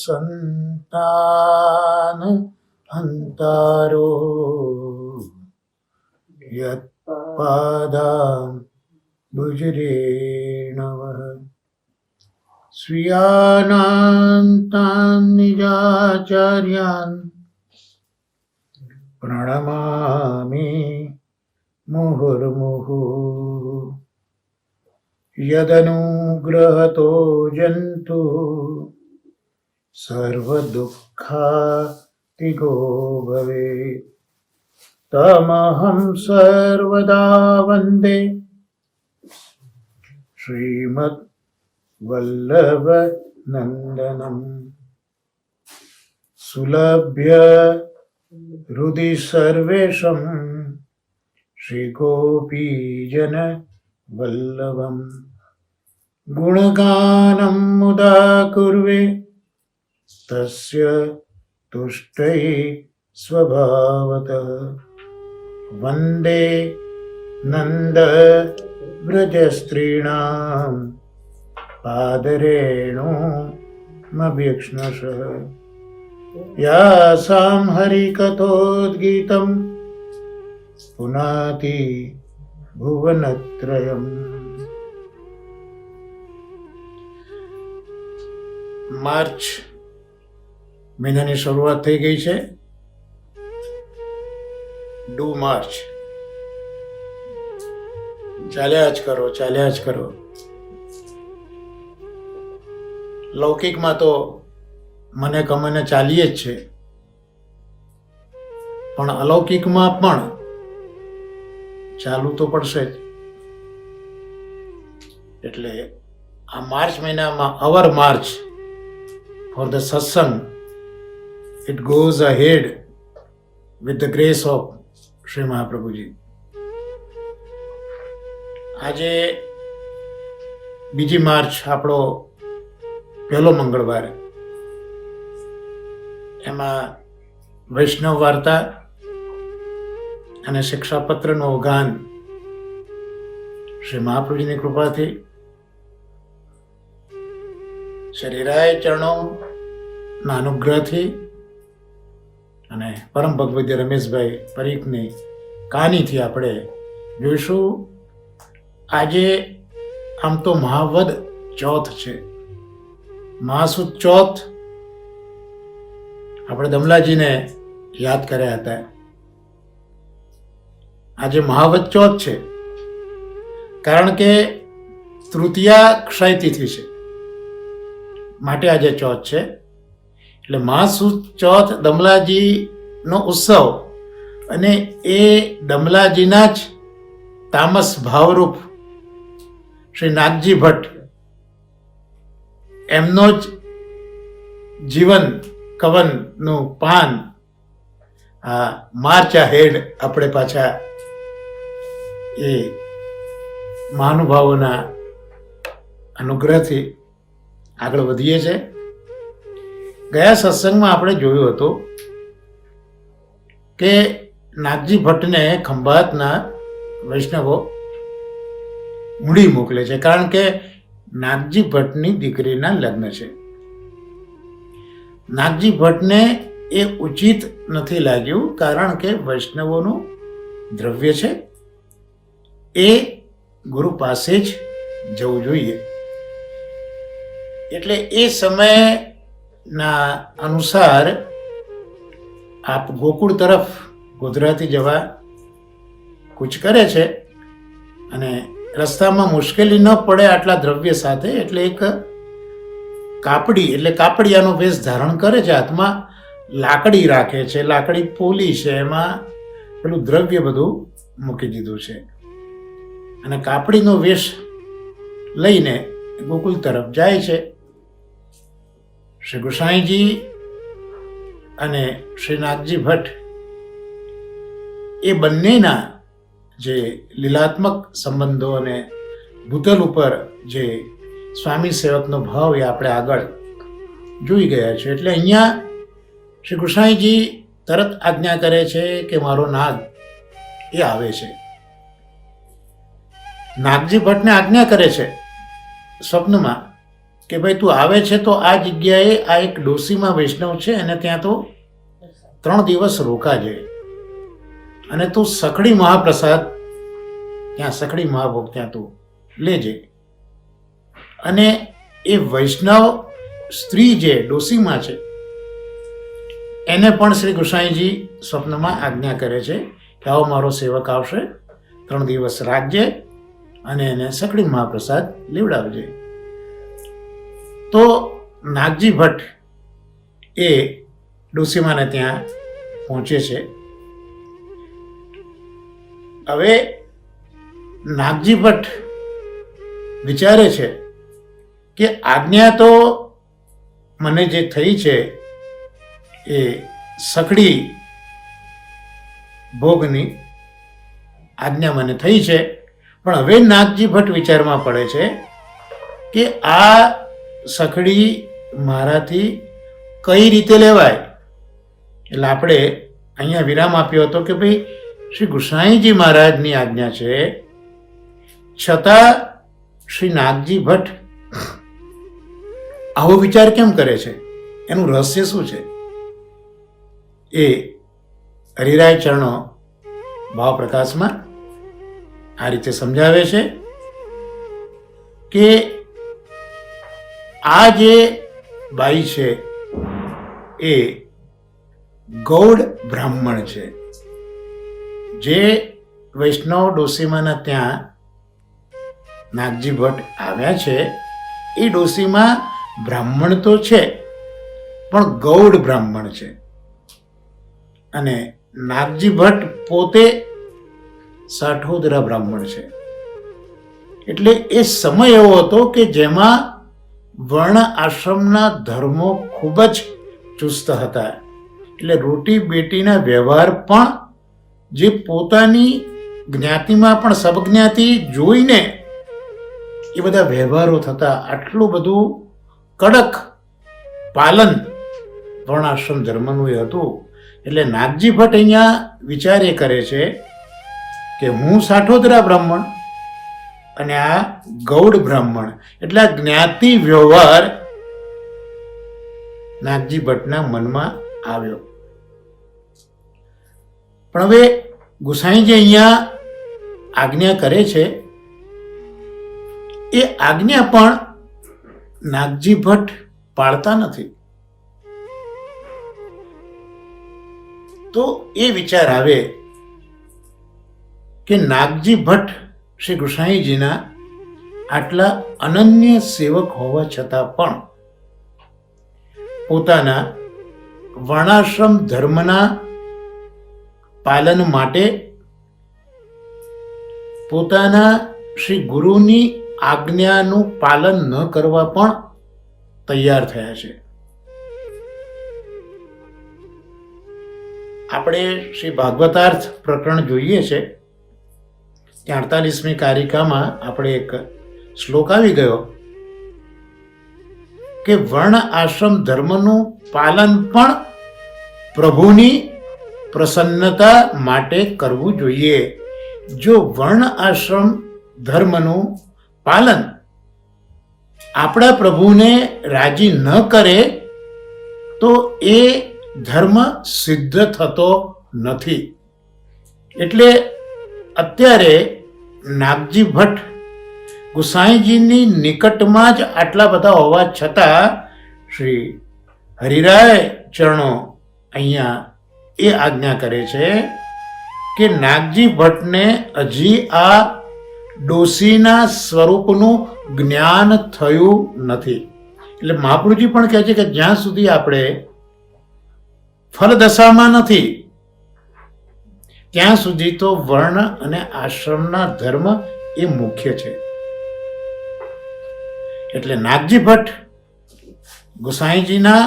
સંતાન હંતારો યત્પાદાં ભુજરેણવ સ્વીયાનાંતાન નિજાચાર્યાન પ્રણમામિ મુહુર્મુહુ યદનુગ્રહતો જંતુ સર્વદુઃખાતિગો ભવેત તમહં સર્વદા વંદે શ્રીમદ વલ્લભ નંદનમ સુલભ્ય હૃદિ સર્વેષમ શ્રી ગોપીજન વલ્લભમ ગુણગાનમ મુદા કુર્વે તસ્ય તુષ્ટૈ સ્વભાવતઃ વંદે નંદ વ્રજસ્ત્રીણાં પાદરેણુમભ્યક્ષ્ણશ યાસાં હરિકથોદ્ગીતં પુનાતિ ભુવનત્રયમ. માર્ચ મહિનાની શરૂઆત થઈ ગઈ છે. Do March. ચાલ્યા જ કરો, ચાલ્યા જ કરો. લૌકિકમાં તો મને કમને ચાલીએ જ છે, પણ અલૌકિકમાં પણ ચાલુ તો પડશે જ. એટલે આ માર્ચ મહિનામાં અવર માર્ચ ફોર ધ સત્સંગ, it goes ahead with the grace of Shri Mahaprabhuji. આજે 2 માર્ચ આપણો પહેલો મંગળવાર. એમાં વૈષ્ણવ વાર્તા અને શિક્ષાપત્રનું અવગાન શ્રી મહાપ્રભુજીની કૃપાથી શરીરાય ચરણોના અનુગ્રહથી અને પરમ ભગવદ્ય રમેશભાઈ પરીખની કહાનીથી આપણે જોઈશું. આજે આમ તો મહાવદ ચોથ છે, મહાસુદ ચોથ. આપણે દમલાજીને યાદ કર્યા હતા. આજે મહાવદ ચોથ છે, કારણ કે તૃતીયા ક્ષય તિથિ છે, માટે આજે ચોથ છે. એટલે મહાસુદ ચોથ દમલાજીનો ઉત્સવ, અને એ દમલાજીના જ તામસ ભાવરૂપ શ્રી નાગજી ભટ્ટ, એમનો જ જીવન કવનનું પાન માર્ચ હેડ આપણે પાછા એ મહાનુભાવોના અનુગ્રહથી આગળ વધીએ છીએ. ગયા સત્સંગમાં આપણે જોયું હતું કે નાગજી ભટ્ટને ખંભાતના વૈષ્ણવો મૂડી મોકલે છે, કારણ કે નાગજી ભટ્ટની દીકરીના લગ્ન છે. નાગજી ભટ્ટને એ ઉચિત નથી લાગ્યું, કારણ કે વૈષ્ણવોનું દ્રવ્ય છે, એ ગુરુ પાસે જ જવું જોઈએ. એટલે એ સમયના અનુસાર આપ ગોકુળ તરફ ગોધરાથી જવા કૂચ કરે છે, અને રસ્તામાં મુશ્કેલી ન પડે આટલા દ્રવ્ય સાથે, એટલે એક કાપડી એટલે કાપડિયાનો વેશ ધારણ કરે છે, હાથમાં લાકડી રાખે છે, લાકડી પોલી છે, એમાં પેલું દ્રવ્ય બધું મૂકી દીધું છે, અને કાપડીનો વેશ લઈને ગોકુળ તરફ જાય છે. શ્રી ગુસાઈજી અને શ્રી નાગજી ભટ્ટ એ બંનેના જે લીલાત્મક સંબંધો અને ભૂતલ ઉપર જે સ્વામી સેવકનો ભાવ એ આપણે આગળ જોઈ ગયા છે. એટલે અહીંયા શ્રી ગુસાઈજી તરત આજ્ઞા કરે છે કે મારો નાગ એ આવે છે. નાગજી ભટ્ટને આજ્ઞા કરે છે સ્વપ્નમાં કે ભાઈ તું આવે છે તો આ જગ્યાએ આ એક ડોસીમાં વૈષ્ણવ છે અને ત્યાં તો 3 દિવસ રોકાજે અને તું સખડી મહાપ્રસાદ ત્યાં સખડી મહાભોગ ત્યાં તું લેજે. અને એ વૈષ્ણવ સ્ત્રી જે ડોસીમાં છે એને પણ શ્રી ગુસાઈજી સ્વપ્નમાં આજ્ઞા કરે છે કે આવો મારો સેવક આવશે, 3 દિવસ રાખજે અને એને સખડી મહાપ્રસાદ લેવડાવજે. તો નાગજી ભટ્ટ એ ડોસીમાને ત્યાં પહોંચે છે. હવે નાગજી ભટ્ટ વિચારે છે કે આજ્ઞા તો મને જે થઈ છે એ સખડી ભોગની આજ્ઞા મને થઈ છે, પણ હવે નાગજી ભટ્ટ વિચારમાં પડે છે કે આ સખડી મારાથી કઈ રીતે લેવાય. એટલે આપણે અહીંયા વિરામ આપ્યો હતો કે ભાઈ શ્રી ગુસાઈજી મહારાજની આજ્ઞા છે, છતાં શ્રી નાગજી ભટ્ટ આવો વિચાર કેમ કરે છે, એનું રહસ્ય શું છે, એ હરિરાય ચરણો ભાવપ્રકાશમાં આ રીતે સમજાવે છે કે આ જે બાઈ છે એ ગૌડ બ્રાહ્મણ છે. જે વૈષ્ણવ ડોસીમાના ત્યાં નાગજી ભટ્ટ આવ્યા છે એ ડોસીમાં બ્રાહ્મણ તો છે પણ ગૌડ બ્રાહ્મણ છે. અને નાગજી ભટ્ટ પોતે સાઠોદરા બ્રાહ્મણ છે. એટલે એ સમય એવો હતો કે જેમાં વર્ણ આશ્રમના ધર્મો ખૂબ જ ચુસ્ત હતા. એટલે રોટી બેટીના વ્યવહાર પણ જે પોતાની જ્ઞાતિમાં પણ સબજ્ઞાતિ જોઈને એ બધા વ્યવહારો થતા. આટલું બધું કડક પાલન વર્ણાશ્રમ ધર્મનું એ હતું. એટલે નાગજી ભટ્ટ અહીંયા વિચાર એ કરે છે કે હું સાઠોદરા બ્રાહ્મણ અને આ ગૌડ બ્રાહ્મણ, એટલે આ જ્ઞાતિ વ્યવહાર નાગજી ભટ્ટના મનમાં આવ્યો. પણ હવે ગુસાઈજી અહીંયા આજ્ઞા કરે છે એ આજ્ઞા પણ નાગજી ભટ્ટ પાળતા નથી. તો એ વિચાર આવે કે નાગજી ભટ્ટ શ્રી ગુસાઈજીના આટલા અનન્ય સેવક હોવા છતાં પણ પોતાના વર્ણાશ્રમ ધર્મના પાલન માટે પોતાના શ્રી ગુરુની આજ્ઞાનું પાલન ન કરવા પણ તૈયાર થયા છે. આપણે શ્રી ભાગવતાર્થ પ્રકરણ જોઈએ છે ત્યાં 48મી કારિકામાં આપણે એક શ્લોક આવી ગયો કે વર્ણ આશ્રમ ધર્મનું પાલન પણ પ્રભુની પ્રસન્નતા માટે કરવું જોઈએ. જો વર્ણ આશ્રમ ધર્મનું પાલન આપણા પ્રભુને રાજી ન કરે તો એ ધર્મ સિદ્ધ થતો નથી. એટલે અત્યારે નાગજી ભટ્ટ ગુસાઈજીની નિકટમાં જ આટલા બધા હોવા છતાં શ્રી હરિરાય ચરણો અહીંયા એ આજ્ઞા કરે છે કે નાગજી ભટ્ટને હજી આ ડોસીના સ્વરૂપનું જ્ઞાન થયું નથી. એટલે મહાપ્રભુજી પણ કહે છે કે જ્યાં સુધી આપણે ફલદશામાં નથી ત્યાં સુધી તો વર્ણ અને આશ્રમના ધર્મ એ મુખ્ય છે. એટલે નાગજી ભટ્ટ ગુસાઈજીના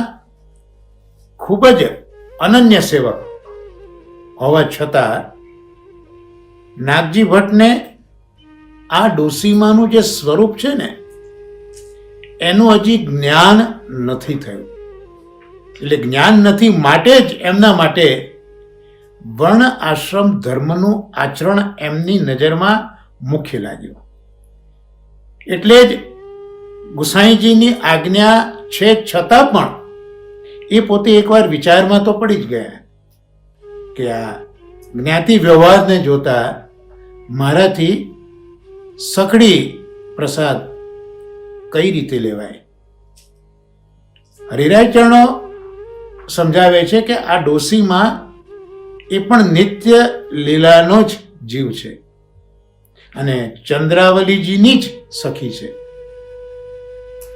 ખૂબ જ અનન્ય સેવક હોવા છતાં નાગજી ભટ્ટને આ ડોસીમાનું જે સ્વરૂપ છે ને એનું હજી જ્ઞાન નથી થયું. એટલે જ્ઞાન નથી માટે જ એમના માટે વર્ણ આશ્રમ ધર્મનું આચરણ એમની નજરમાં મુખ્ય લાગ્યું. એટલે જ ગુસાઈજીની આજ્ઞા છે છતાં પણ એ પોતે એકવાર વિચારમાં તો પડી જ ગયા કે આ જ્ઞાતિ વ્યવહારને જોતા મારાથી સખડી પ્રસાદ કઈ રીતે લેવાય. હરિરાય ચરણો સમજાવે છે કે આ ડોસીમાં એ પણ નિત્ય લીલાનો જ જીવ છે અને ચંદ્રાવલીજીની જ સખી છે.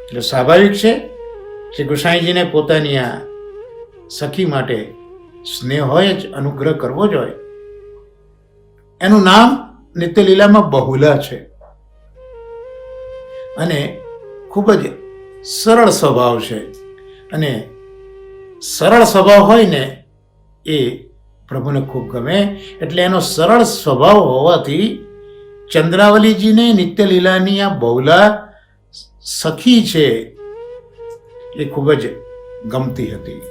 એટલે સ્વાભાવિક છે કે ગુસાઈજીને પોતાની આ સખી માટે સ્નેહ હોય જ, અનુગ્રહ કરવો જ હોય. એનું નામ નિત્યલીલામાં બહુલા છે અને ખૂબ જ સરળ સ્વભાવ છે. અને સરળ સ્વભાવ હોય ને એ પ્રભુને ખૂબ ગમે. એટલે એનો સરળ સ્વભાવ હોવાથી ચંદ્રાવલીજીને નિત્યલીલાની આ બહુલા સખી છે એ ખૂબ જ ગમતી હતી.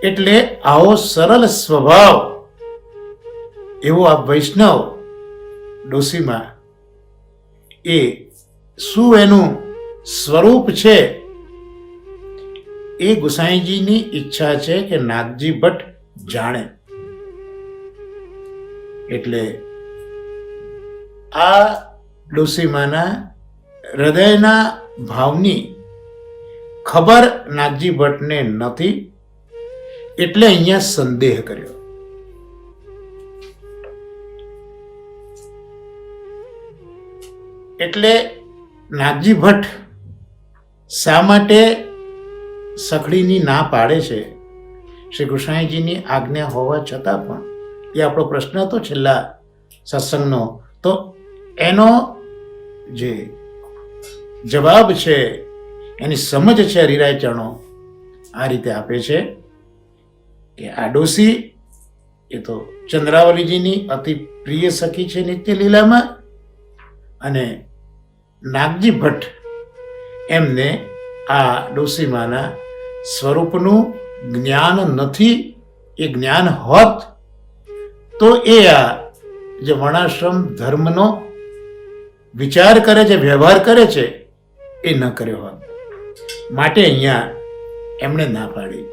એટલે આવો સરળ સ્વભાવ એવો આ વૈષ્ણવ ડોસીમાં એ શું એનું સ્વરૂપ છે એ ગુસાઈજીની ઈચ્છા છે કે નાગજી ભટ્ટ જાણે. એટલે આ ડોસીમાના હૃદયના ભાવની ખબર નાગજી ભટ્ટને નથી, એટલે અહીંયા સંદેહ કર્યો. એટલે નાગજી ભટ્ટ શા માટે સખડીની ના પાડે છે શ્રી ગુસાઈજીની આજ્ઞા હોવા છતાં પણ? એ આપણો પ્રશ્ન હતો છેલ્લા સત્સંગનો. તો એનો જે જવાબ છે, એની સમજ છે હરિરાય ચરણો આ રીતે આપે છે કે આ ડોસી એ તો ચંદ્રાવલીજીની અતિ પ્રિય સખી છે નિત્ય લીલામાં, અને નાગજી ભટ્ટ એમને આ ડોસીમાના સ્વરૂપનું જ્ઞાન નથી. એ જ્ઞાન હોત તો એ આ જે વર્ણાશ્રમ ધર્મનો વિચાર કરે છે, વ્યવહાર કરે છે, એ ન કર્યો હોત. માટે અહીંયા એમણે ના પાડી.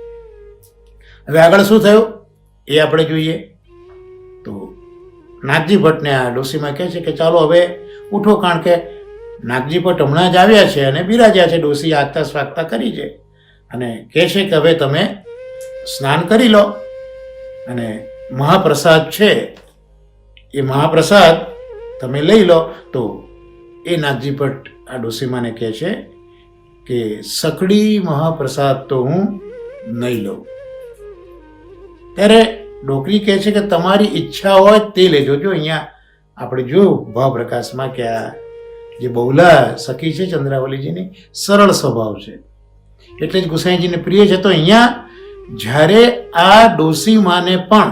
હવે આગળ શું થયું એ આપણે જોઈએ. તો નાગજી ભટ્ટને આ ડોસીમાં કહે છે કે ચાલો હવે ઉઠો, કારણ કે નાગજી ભટ્ટ હમણાં જ આવ્યા છે અને બિરાજ્યા છે. ડોસી આગતા સ્વાગતા કરી છે અને કહે છે કે હવે તમે સ્નાન કરી લો અને મહાપ્રસાદ છે એ મહાપ્રસાદ તમે લઈ લો. તો એ નાગજી ભટ્ટ આ ડોસીમાને કહે છે કે સકડી મહાપ્રસાદ તો હું નહીં લઉં. ત્યારે ડોકરી કહે છે કે તમારી ઈચ્છા હોય તે લેજો. જો અહીંયા આપણે જોયું ભાવ પ્રકાશમાં કે આ જે બહુલા સખી છે ચંદ્રાવલીજીની સરળ સ્વભાવ છે, એટલે જ ગુસાઈજીને પ્રિય છે. તો અહીંયા જ્યારે આ ડોસીમાને પણ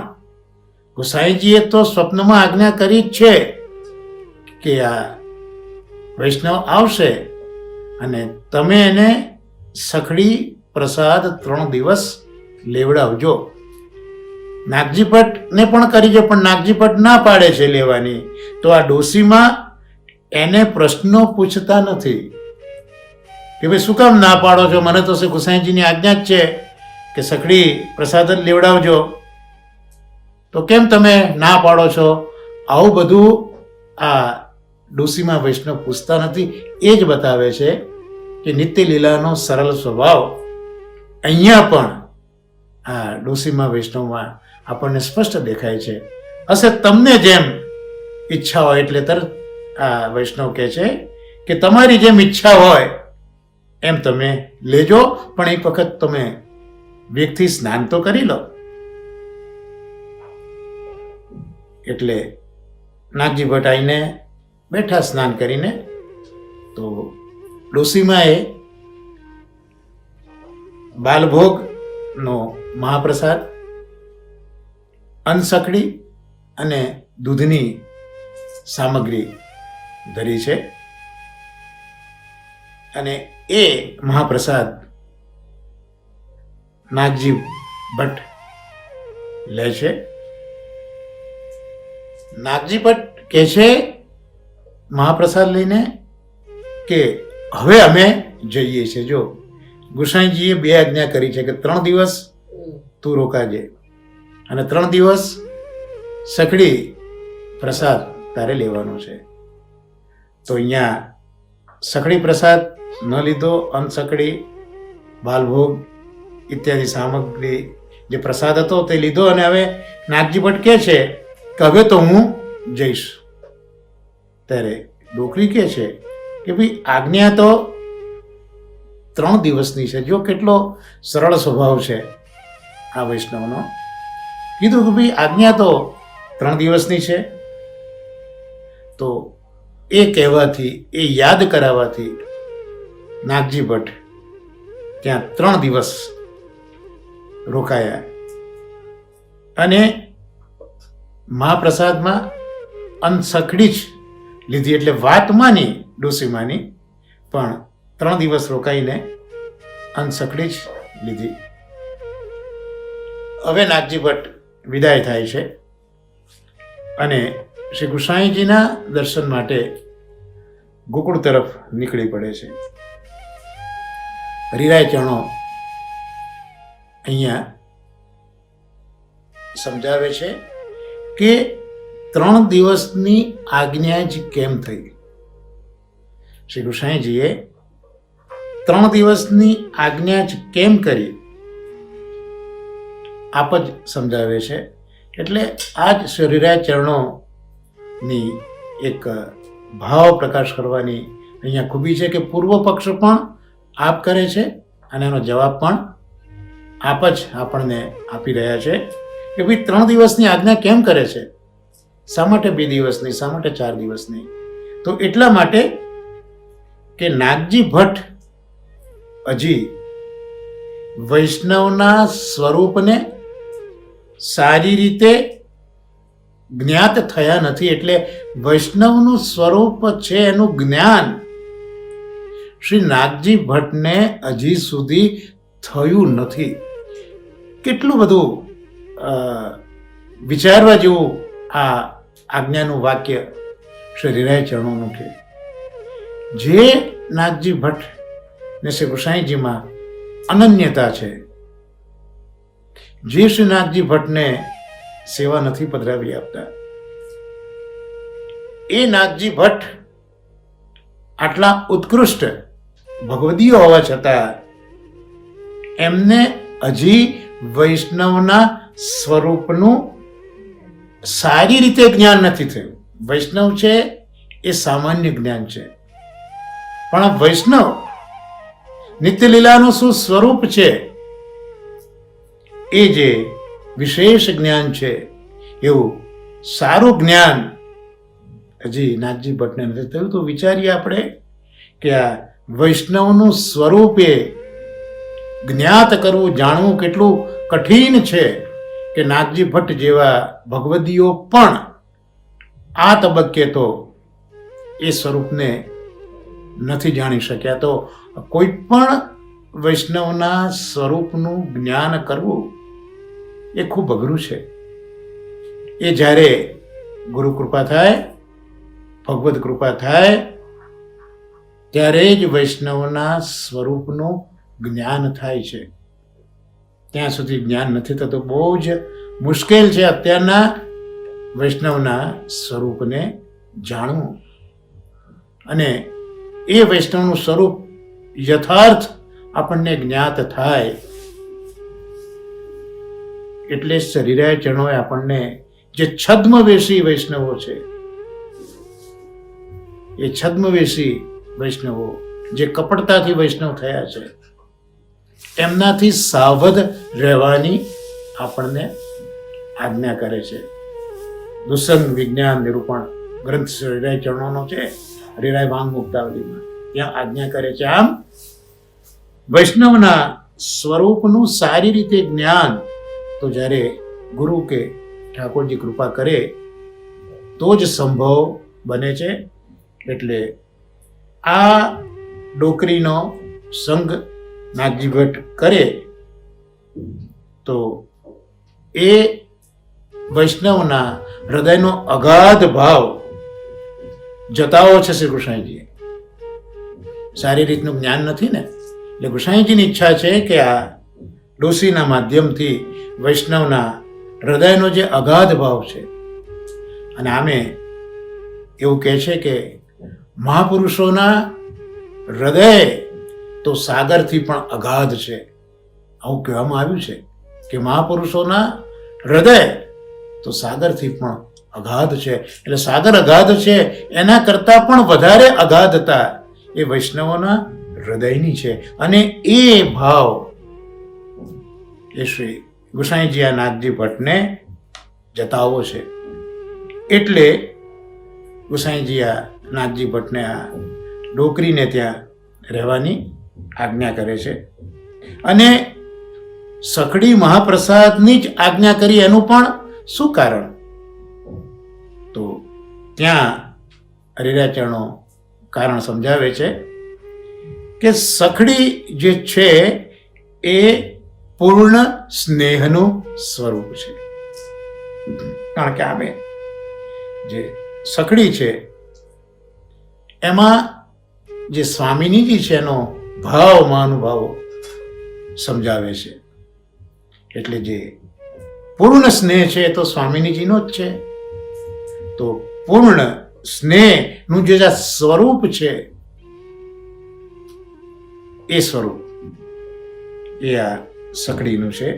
ગુસાઈજીએ તો સ્વપ્નમાં આજ્ઞા કરી જ છે કે આ વૈષ્ણવ આવશે અને તમે એને સખડી પ્રસાદ 3 દિવસ લેવડાવજો. નાગજી ભટ્ટને પણ કરી છે, પણ નાગજી ભટ્ટ ના પાડે છે લેવાની. તો આ ડોસીમાં એને પ્રશ્નો પૂછતા નથી કે ભાઈ શું કામ ના પાડો છો? મને તો ગુસાઈજીની આજ્ઞા જ છે કે સખડી પ્રસાદ જ લેવડાવજો, તો કેમ તમે ના પાડો છો? આવું બધું આ ડોસીમાં વૈષ્ણવ પૂછતા નથી. એ જ બતાવે છે કે નિત્ય લીલાનો સરળ સ્વભાવ અહીંયા પણ આ ડોસીમાં વૈષ્ણવમાં આપણને સ્પષ્ટ દેખાય છે. હશે તમને જેમ ઈચ્છા હોય, એટલે તરત આ વૈષ્ણવ કહે છે કે તમારી જેમ ઈચ્છા હોય એમ તમે લેજો, પણ એક વખત તમે વેગથી સ્નાન તો કરી લો. એટલે નાગજી ભટ્ટ આવીને બેઠા સ્નાન કરીને. તો ડોસીમાએ બાલભોગનો મહાપ્રસાદ, અનસકડી અને દૂધની સામગ્રી ધરી છે અને એ મહાપ્રસાદ નાગજી ભટ્ટ લે છે. નાગજી ભટ્ટ કહે છે મહાપ્રસાદ લઈને કે હવે અમે જઈએ છીએ. જો ગુસાઈજીએ 2 આજ્ઞા કરી છે કે 3 દિવસ તું રોકાજે અને 3 દિવસ સખડી પ્રસાદ તારે લેવાનો છે. તો અહીંયા સખડી પ્રસાદ ન લીધો, અનસખડી, બાલભોગ ઇત્યાદિ સામગ્રી જે પ્રસાદ હતો તે લીધો અને હવે નાગજી ભટ્ટ કહે છે કે હવે તો હું જઈશ. ત્યારે ડોકરી કહે છે કે ભાઈ આજ્ઞા તો 3 દિવસની છે. જો કેટલો સરળ સ્વભાવ છે આ વૈષ્ણવનો. કીધું કે ભાઈ આજ્ઞા તો 3 દિવસની છે. તો એ કહેવાથી, એ યાદ કરાવવાથી નાગજી ભટ્ટ ત્યાં 3 દિવસ રોકાયા અને મહાપ્રસાદમાં અનસખડી જ લીધી. એટલે વાત માની ડોસીમાની, પણ 3 દિવસ રોકાઈને અનસખડી જ લીધી. હવે નાગજી ભટ્ટ વિદાય થાય છે અને શ્રી ગુસાઈજીના દર્શન માટે ગોકુળ તરફ નીકળી પડે છે. હરિરાય ચરણો અહીંયા સમજાવે છે કે 3 દિવસની આજ્ઞા જ કેમ થઈ. શ્રી ગુસાઈજીએ 3 દિવસની આજ્ઞા જ કેમ કરી આપ જ સમજાવે છે. એટલે આ જ શ્રી હરિરાય ચરણોની એક ભાવ પ્રકાશ કરવાની અહીંયા ખૂબી છે કે પૂર્વ પક્ષ પણ આપ કરે છે અને એનો જવાબ પણ આપ જ આપણને આપી રહ્યા છે કે ભાઈ 3 દિવસની આજ્ઞા કેમ કરે છે, શા માટે 2 દિવસની, શા માટે 4 દિવસની? તો એટલા માટે કે નાગજી ભટ્ટ હજી વૈષ્ણવના સ્વરૂપને સારી રીતે જ્ઞાત થયા નથી. એટલે વૈષ્ણવનું સ્વરૂપ છે એનું જ્ઞાન શ્રી નાગજી ભટ્ટને હજી સુધી થયું નથી. કેટલું બધું વિચારવા જેવું આ આજ્ઞાનું વાક્ય શ્રી હરિરાય ચરણોનું છે. જે નાગજી ભટ્ટ ને શ્રી ગુસાઈજીમાં અનન્યતા છે, જે શ્રી નાગજી ભટ્ટને સેવા નથી પધરાવી આપતા, એ નાગજી ભટ્ટ આટલા ઉત્કૃષ્ટ ભગવદીય હોવા છતાં એમને હજી વૈષ્ણવના સ્વરૂપનું સારી રીતે જ્ઞાન નથી થયું. વૈષ્ણવ છે એ સામાન્ય જ્ઞાન છે, પણ આ વૈષ્ણવ નિત્યલીલાનું શું સ્વરૂપ છે એ જે વિશેષ જ્ઞાન છે એવું સારું જ્ઞાન હજી નાગજી ભટ્ટને નથી થયું. તો વિચારીએ આપણે કે આ વૈષ્ણવનું સ્વરૂપ એ જ્ઞાત કરવું, જાણવું કેટલું કઠિન છે કે નાગજી ભટ્ટ જેવા ભગવદીઓ પણ આ તબક્કે તો એ સ્વરૂપને નથી જાણી શક્યા. તો કોઈ પણ વૈષ્ણવના સ્વરૂપનું જ્ઞાન કરવું એ ખૂબ અઘરું છે. એ જ્યારે ગુરુ કૃપા થાય, ભગવદ કૃપા થાય, ત્યારે જ વૈષ્ણવના સ્વરૂપનું જ્ઞાન થાય છે. ત્યાં સુધી જ્ઞાન નથી થતું. બહુ જ મુશ્કેલ છે અત્યારના વૈષ્ણવના સ્વરૂપને જાણવું. અને એ વૈષ્ણવનું સ્વરૂપ યથાર્થ આપણને જ્ઞાત થાય એટલે હરિરાય ચરણોએ આપણને જે છદ્મવેશી વૈષ્ણવો છે, એ છદ્મવેશી વૈષ્ણવો જે કપટતાથી વૈષ્ણવ થયા છે, એમનાથી સાવધ રહેવાની આપણને આજ્ઞા કરે છે. દુસંગ વિજ્ઞાન નિરૂપણ ગ્રંથ હરિરાય ચરણોનો છે, હરિરાય વાંગ મુક્તાવલીમાં, ત્યાં આજ્ઞા કરે છે. આમ વૈષ્ણવના સ્વરૂપનું સારી રીતે જ્ઞાન તો જ્યારે ગુરુ કે ઠાકોરજી કૃપા કરે તો જ સંભવ બને છે. એટલે આ ડોકરીનો સંગ નાગજી ભટ્ટ કરે તો એ વૈષ્ણવના હૃદયનો અગાધ ભાવ જતાવો છે શ્રી કૃષ્ણજીએ. સારી રીતનું જ્ઞાન નથી ને. એટલે ગુસાઈજીની ઈચ્છા છે કે આ ડોસીના માધ્યમથી વૈષ્ણવના હૃદયનો જે અગાધ ભાવ છે, અને આમે એવું કહે છે કે મહાપુરુષોના હૃદય તો સાગરથી પણ અગાધ છે. આવું કહેવામાં આવ્યું છે કે મહાપુરુષોના હૃદય તો સાગરથી પણ અગાધ છે. એટલે સાગર અગાધ છે, એના કરતાં પણ વધારે અગાધતા એ વૈષ્ણવોના હૃદયની છે. અને એ ભાવ એ શ્રી ગુસાઈજી આ નાથજી ભટ્ટને જતાવો છે. એટલે ગુસાઈજી આ નાથજી ભટ્ટને આ ડોકરીને ત્યાં રહેવાની આજ્ઞા કરે છે. અને સખડી મહાપ્રસાદની જ આજ્ઞા કરી, એનું પણ શું કારણ? તો ત્યાં હરિરાચરણો કારણ સમજાવે છે કે સખડી જે છે એ પૂર્ણ સ્નેહનું સ્વરૂપ છે. કારણ કે આમે જે સખડી છે એમાં જે સ્વામિનીજી છે એનો ભાવ મહાનુભાવો સમજાવે છે. એટલે જે પૂર્ણ સ્નેહ છે એ તો સ્વામિનીજીનો જ છે. તો પૂર્ણ સ્નેહનું જે સ્વરૂપ છે એ સ્વરૂપ એ આ સખડીનું છે.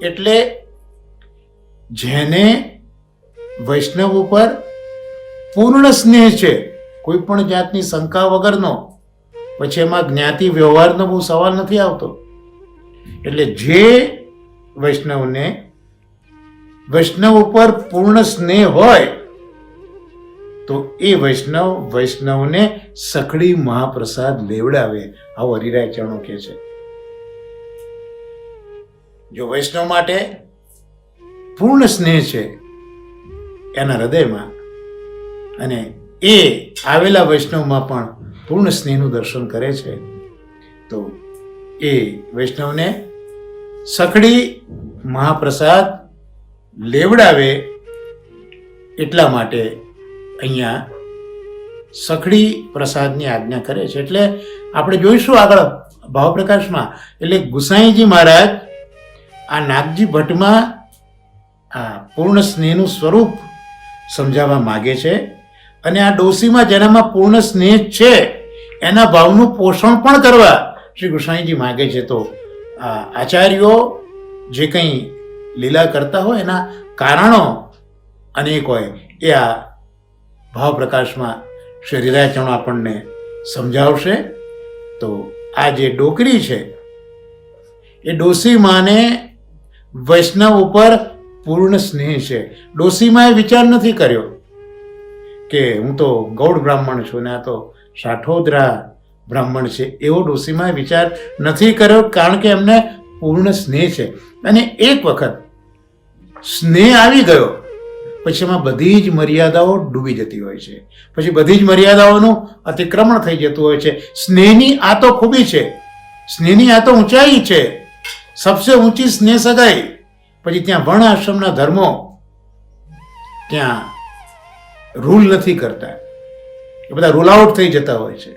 એટલે જેને વૈષ્ણવ ઉપર પૂર્ણ સ્નેહ છે, કોઈ પણ જાતની શંકા વગરનો, પછી એમાં જ્ઞાતિ વ્યવહારનો બહુ સવાલ નથી આવતો. એટલે જે વૈષ્ણવ ઉપર પૂર્ણ સ્નેહ હોય તો એ વૈષ્ણવને સખડી મહાપ્રસાદ લેવડાવે, આવો હરિરાય ચરણો કહે છે. જો વૈષ્ણવ માટે પૂર્ણ સ્નેહ છે એના હૃદયમાં, અને એ આવેલા વૈષ્ણવમાં પણ પૂર્ણ સ્નેહનું દર્શન કરે છે, તો એ વૈષ્ણવને સખડી મહાપ્રસાદ લેવડાવે. એટલા માટે અહીંયા સખડી પ્રસાદની આજ્ઞા કરે છે. એટલે આપણે જોઈશું આગળ ભાવપ્રકાશમાં. એટલે ગુસાઈજી મહારાજ આ નાથજી ભટ્ટમાં આ પૂર્ણ સ્નેહનું સ્વરૂપ સમજાવવા માગે છે. અને આ ડોસીમાં જેનામાં પૂર્ણ સ્નેહ છે એના ભાવનું પોષણ પણ કરવા શ્રી ગુસાઈજી માગે છે. તો આ આચાર્યો જે કંઈ લીલા કરતા હોય એના કારણો અનેક હોય, એ આ ભાવ પ્રકાશમાં શ્રી હરિરાયચરણો આપણને સમજાવશે. તો આ જે ડોકરી છે એ ડોસીમાને વૈષ્ણવ ઉપર પૂર્ણ સ્નેહ છે. ડોસીમાં એ વિચાર નથી કર્યો કે હું તો ગૌડ બ્રાહ્મણ છું ને આ તો સાઠોદરા બ્રાહ્મણ છે, એવો ડોસીમાં વિચાર નથી કર્યો. કારણ કે એમને પૂર્ણ સ્નેહ છે. અને એક વખત સ્નેહ આવી ગયો પછી એમાં બધી જ મર્યાદાઓ ડૂબી જતી હોય છે, પછી બધી જ મર્યાદાઓનું અતિક્રમણ થઈ જતું હોય છે. સ્નેહની આ તો ખૂબી છે, સ્નેહની આ તો ઊંચાઈ છે, સબસે ઊંચી સ્નેહ સગાઈ. પછી ત્યાં વર્ણ આશ્રમના ધર્મો ત્યાં રૂલ નથી કરતા, એ બધા રૂલ આઉટ થઈ જતા હોય છે.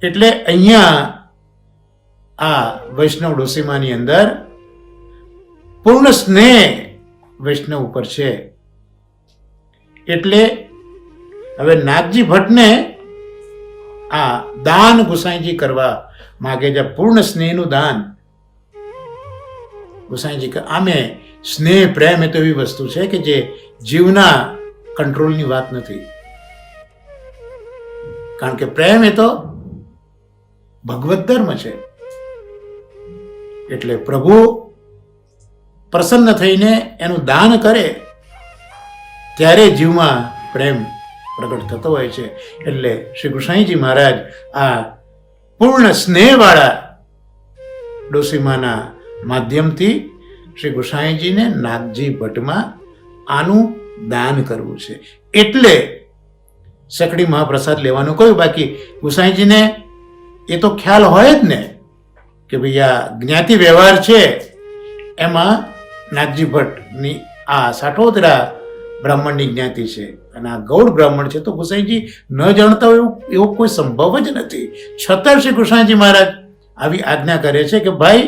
એટલે અહીંયા આ વૈષ્ણવ ડોસીમાની અંદર પૂર્ણ સ્નેહ વૈષ્ણવ ઉપર છે. એટલે હવે નાથજી ભટ્ટને આ દાન ગુસાઈજી કરવા માગે છે, પૂર્ણ સ્નેહનું દાન ગુસાઈજી. આમે સ્નેહ પ્રેમ એ તો એવી વસ્તુ છે કે જે જીવના કંટ્રોલની વાત નથી. કારણ કે પ્રેમ એ તો ભગવત ધર્મ છે. એટલે પ્રભુ પ્રસન્ન થઈને એનું દાન કરે ત્યારે જીવમાં પ્રેમ પ્રગટ થતો હોય છે. એટલે શ્રી ગુસાઈજી મહારાજ આ પૂર્ણ સ્નેહવાળા ડોસીમાના માધ્યમથી શ્રી ગુસાઈજીને નાથજી ભટ્ટમાં આનું દાન કરવું છે. એટલે સખડી મહાપ્રસાદ લેવાનું કહ્યું. બાકી ગુસાઈજીને એ તો ખ્યાલ હોય જ ને કે ભાઈ આ જ્ઞાતિ વ્યવહાર છે એમાં નાથજી ભટ્ટની આ સાઠોદરા બ્રાહ્મણની જ્ઞાતિ છે અને આ ગૌડ બ્રાહ્મણ છે, તો ગુસાઈજી ન જાણતા હોય એવો કોઈ સંભવ જ નથી. છતાં શ્રી કૃષ્ણજી મહારાજ આવી આજ્ઞા કરે છે કે ભાઈ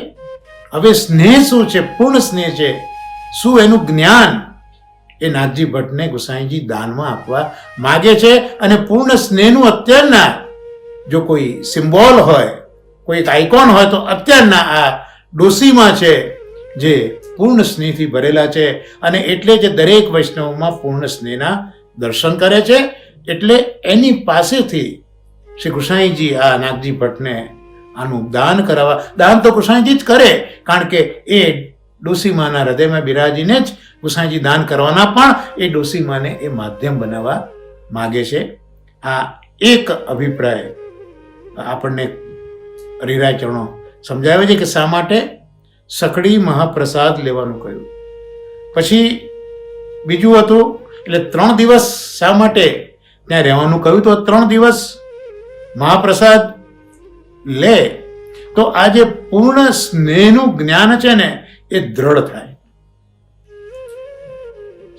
હવે સ્નેહ શું છે, પૂર્ણ સ્નેહ છે શું, એનું જ્ઞાન એ નાથજી ભટ્ટને ગુસાઈજી દાનમાં આપવા માગે છે. અને પૂર્ણ સ્નેહનું અત્યારના જો કોઈ સિમ્બોલ હોય, કોઈ આઇકોન હોય, તો અત્યારના આ ડોસીમાં છે જે પૂર્ણ સ્નેહથી ભરેલા છે. અને એટલે જ દરેક વૈષ્ણવમાં પૂર્ણ સ્નેહના દર્શન કરે છે. એટલે એની પાસેથી શ્રી કૃષ્ણજી આ નાથજી ભટ્ટને આનું દાન કરાવવા, દાન તો કૃષ્ણજી જ કરે, કારણ કે એ ડોસીમાના હૃદયમાં બિરાજીને જ કૃષ્ણજી દાન કરવાના, પણ એ ડોસીમાને એ માધ્યમ બનાવવા માગે છે. આ એક અભિપ્રાય આપણને હરિરાય ચરણો સમજાવે છે કે શા માટે સખડી મહાપ્રસાદ લેવાનું કહ્યું. પછી બીજું હતું, એટલે 3 દિવસ શા માટે ત્યાં રહેવાનું કહ્યું, તો 3 દિવસ મહાપ્રસાદ લે તો આ જે પૂર્ણ સ્નેહનું જ્ઞાન છે ને એ દ્રઢ થાય.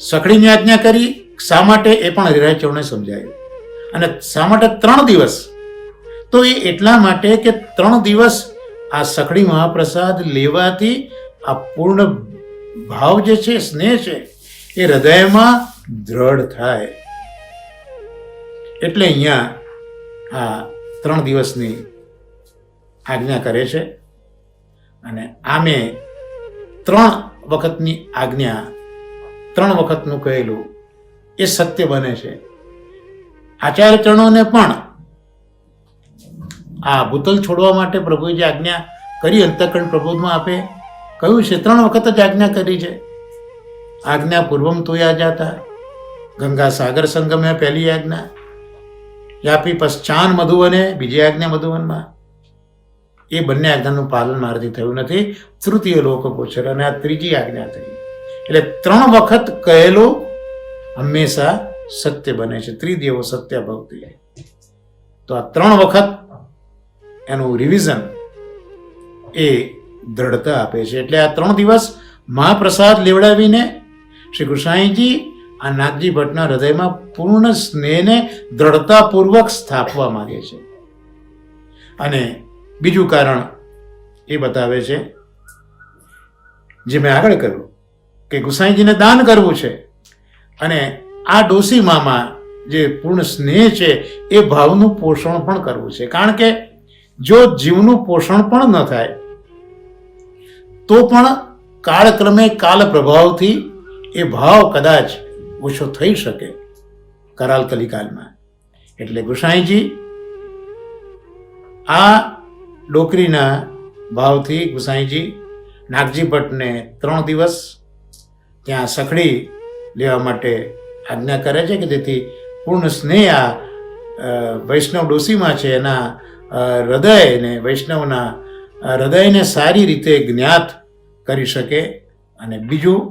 સખડીની આજ્ઞા કરી, શા માટે એ પણ હરિરાય ચરણે સમજાયું. અને શા માટે 3 દિવસ, તો એ એટલા માટે કે 3 દિવસ આ સખડી મહાપ્રસાદ લેવાથી આ પૂર્ણ ભાવ જે છે, સ્નેહ છે, એ હૃદયમાં દ્રઢ થાય. એટલે અહીંયા આ 3 દિવસની આજ્ઞા કરે છે. અને આમે 3 વખતની આજ્ઞા, 3 વખતનું કહેલું એ સત્ય બને છે. આચાર્ય ચરણોને પણ આ ભૂતલ છોડવા માટે પ્રભુએ જે આજ્ઞા કરી, અંતઃકરણ પ્રબોધમાં આપે કહ્યું છે, 3 વખત જ આજ્ઞા કરી છે. આજ્ઞા પૂર્વમ તોયા જાતા, ગંગા સાગર સંગમે પહેલી આજ્ઞા, યાપી પશ્ચાન મધુવને બીજી આજ્ઞા મધુવનમાં. એ બંને આજ્ઞાનું પાલન મારાથી થયું નથી. તૃતીય લોક ગોચર, અને આ 3જી આજ્ઞા થઈ. એટલે 3 વખત કહેલું હંમેશા સત્ય બને છે. ત્રિદેવો સત્ય ભક્તિ. તો આ 3 વખત એનું રિવિઝન એ દ્રઢતા આપે છે. એટલે આ 3 દિવસ મહાપ્રસાદ લેવડાવીને શ્રી કૃષ્ણજી આ નાથજી ભટ્ટના હૃદયમાં પૂર્ણ સ્નેહને દ્રઢતાપૂર્વક સ્થાપવા માંગે છે. અને બીજું કારણ એ બતાવે છે, જે મેં આગળ કહ્યું કે ગુસાઈજીને દાન કરવું છે, અને આ ડોસીમામાં જે પૂર્ણ સ્નેહ છે એ ભાવનું પોષણ પણ કરવું છે. કારણ કે જો જીવનું પોષણ પણ ન થાય તો પણ કાળક્રમે કાલ પ્રભાવથી એ ભાવ કદાચ ઓછો થઈ શકે કરાલ કલિકાલમાં. એટલે ગુસાઈજી આ ડોકરીના ભાવથી ગુસાઈજી નાગજી ભટ્ટને 3 દિવસ ત્યાં સખડી લેવા માટે આજ્ઞા કરે છે, કે જેથી પૂર્ણ સ્નેહ આ વૈષ્ણવ ડોસીમાં છે એના હૃદયને, વૈષ્ણવના હૃદયને સારી રીતે જ્ઞાત કરી શકે. અને બીજું,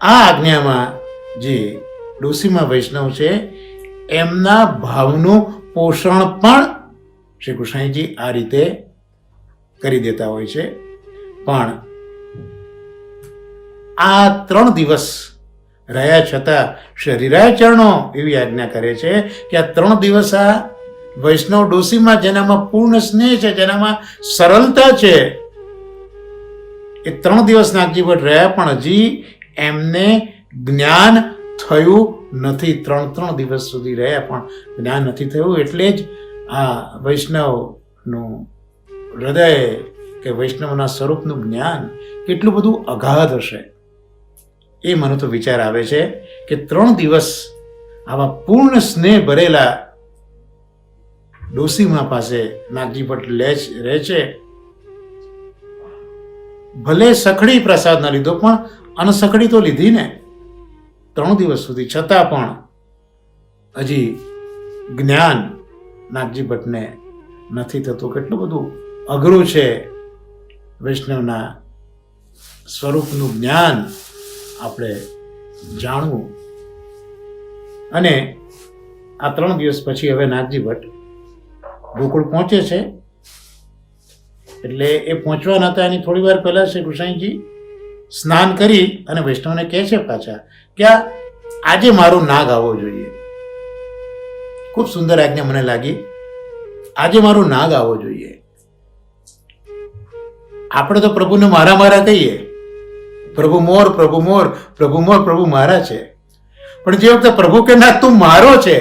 આ આજ્ઞામાં જે ડોસીમાં વૈષ્ણવ છે એમના ભાવનું પોષણ પણ શ્રી કૃષ્ણજી આ રીતે કરી દેતા હોય છે. પણ આ 3 દિવસ રહ્યા છતાં શ્રી હરિરાય ચરણો એવી આજ્ઞા કરે છે કે આ 3 દિવસ આ વૈષ્ણવ ડોસીમાં, જેનામાં પૂર્ણ સ્નેહ છે, જેનામાં સરળતા છે, એ 3 દિવસ નાગજી ભટ્ટ રહ્યા પણ હજી એમને જ્ઞાન થયું નથી. 3 દિવસ સુધી રહ્યા પણ જ્ઞાન નથી થયું. એટલે જ આ વૈષ્ણવનું હૃદય કે વૈષ્ણવના સ્વરૂપનું જ્ઞાન કેટલું બધું અગાધ હશે, એ મને તો વિચાર આવે છે કે 3 દિવસ આવા પૂર્ણ સ્નેહ ભરેલા ડોસીમા પાસે નાગજી ભટ્ટ રહે છે. ભલે સખડી પ્રસાદ ન લીધો પણ અનસખડી તો લીધી ને 3 દિવસ સુધી, છતાં પણ હજી જ્ઞાન નાગજી ભટ્ટને નથી થતું. કેટલું બધું અઘરું છે વૈષ્ણવના સ્વરૂપનું જ્ઞાન આપણે જાણવું. અને આ 3 દિવસ પછી હવે નાગજી ભટ્ટ ગોકુળ પહોંચે છે. એટલે એ પહોંચવાના હતા એની થોડી વાર પહેલા શ્રી કૃષ્ણજી સ્નાન કરી અને વૈષ્ણવને કહે છે પાછા કે આ આજે મારો નાગ આવવો જોઈએ. ખૂબ સુંદર આજ્ઞા મને લાગી. આજે મારો નાગ આવવો જોઈએ. આપણે તો પ્રભુને મારા મારા કહીએ, પ્રભુ મોર, પ્રભુ મોર, પ્રભુ મોર, પ્રભુ મારા છે. પણ જે વખતે પ્રભુ કે ના તું મારો છે,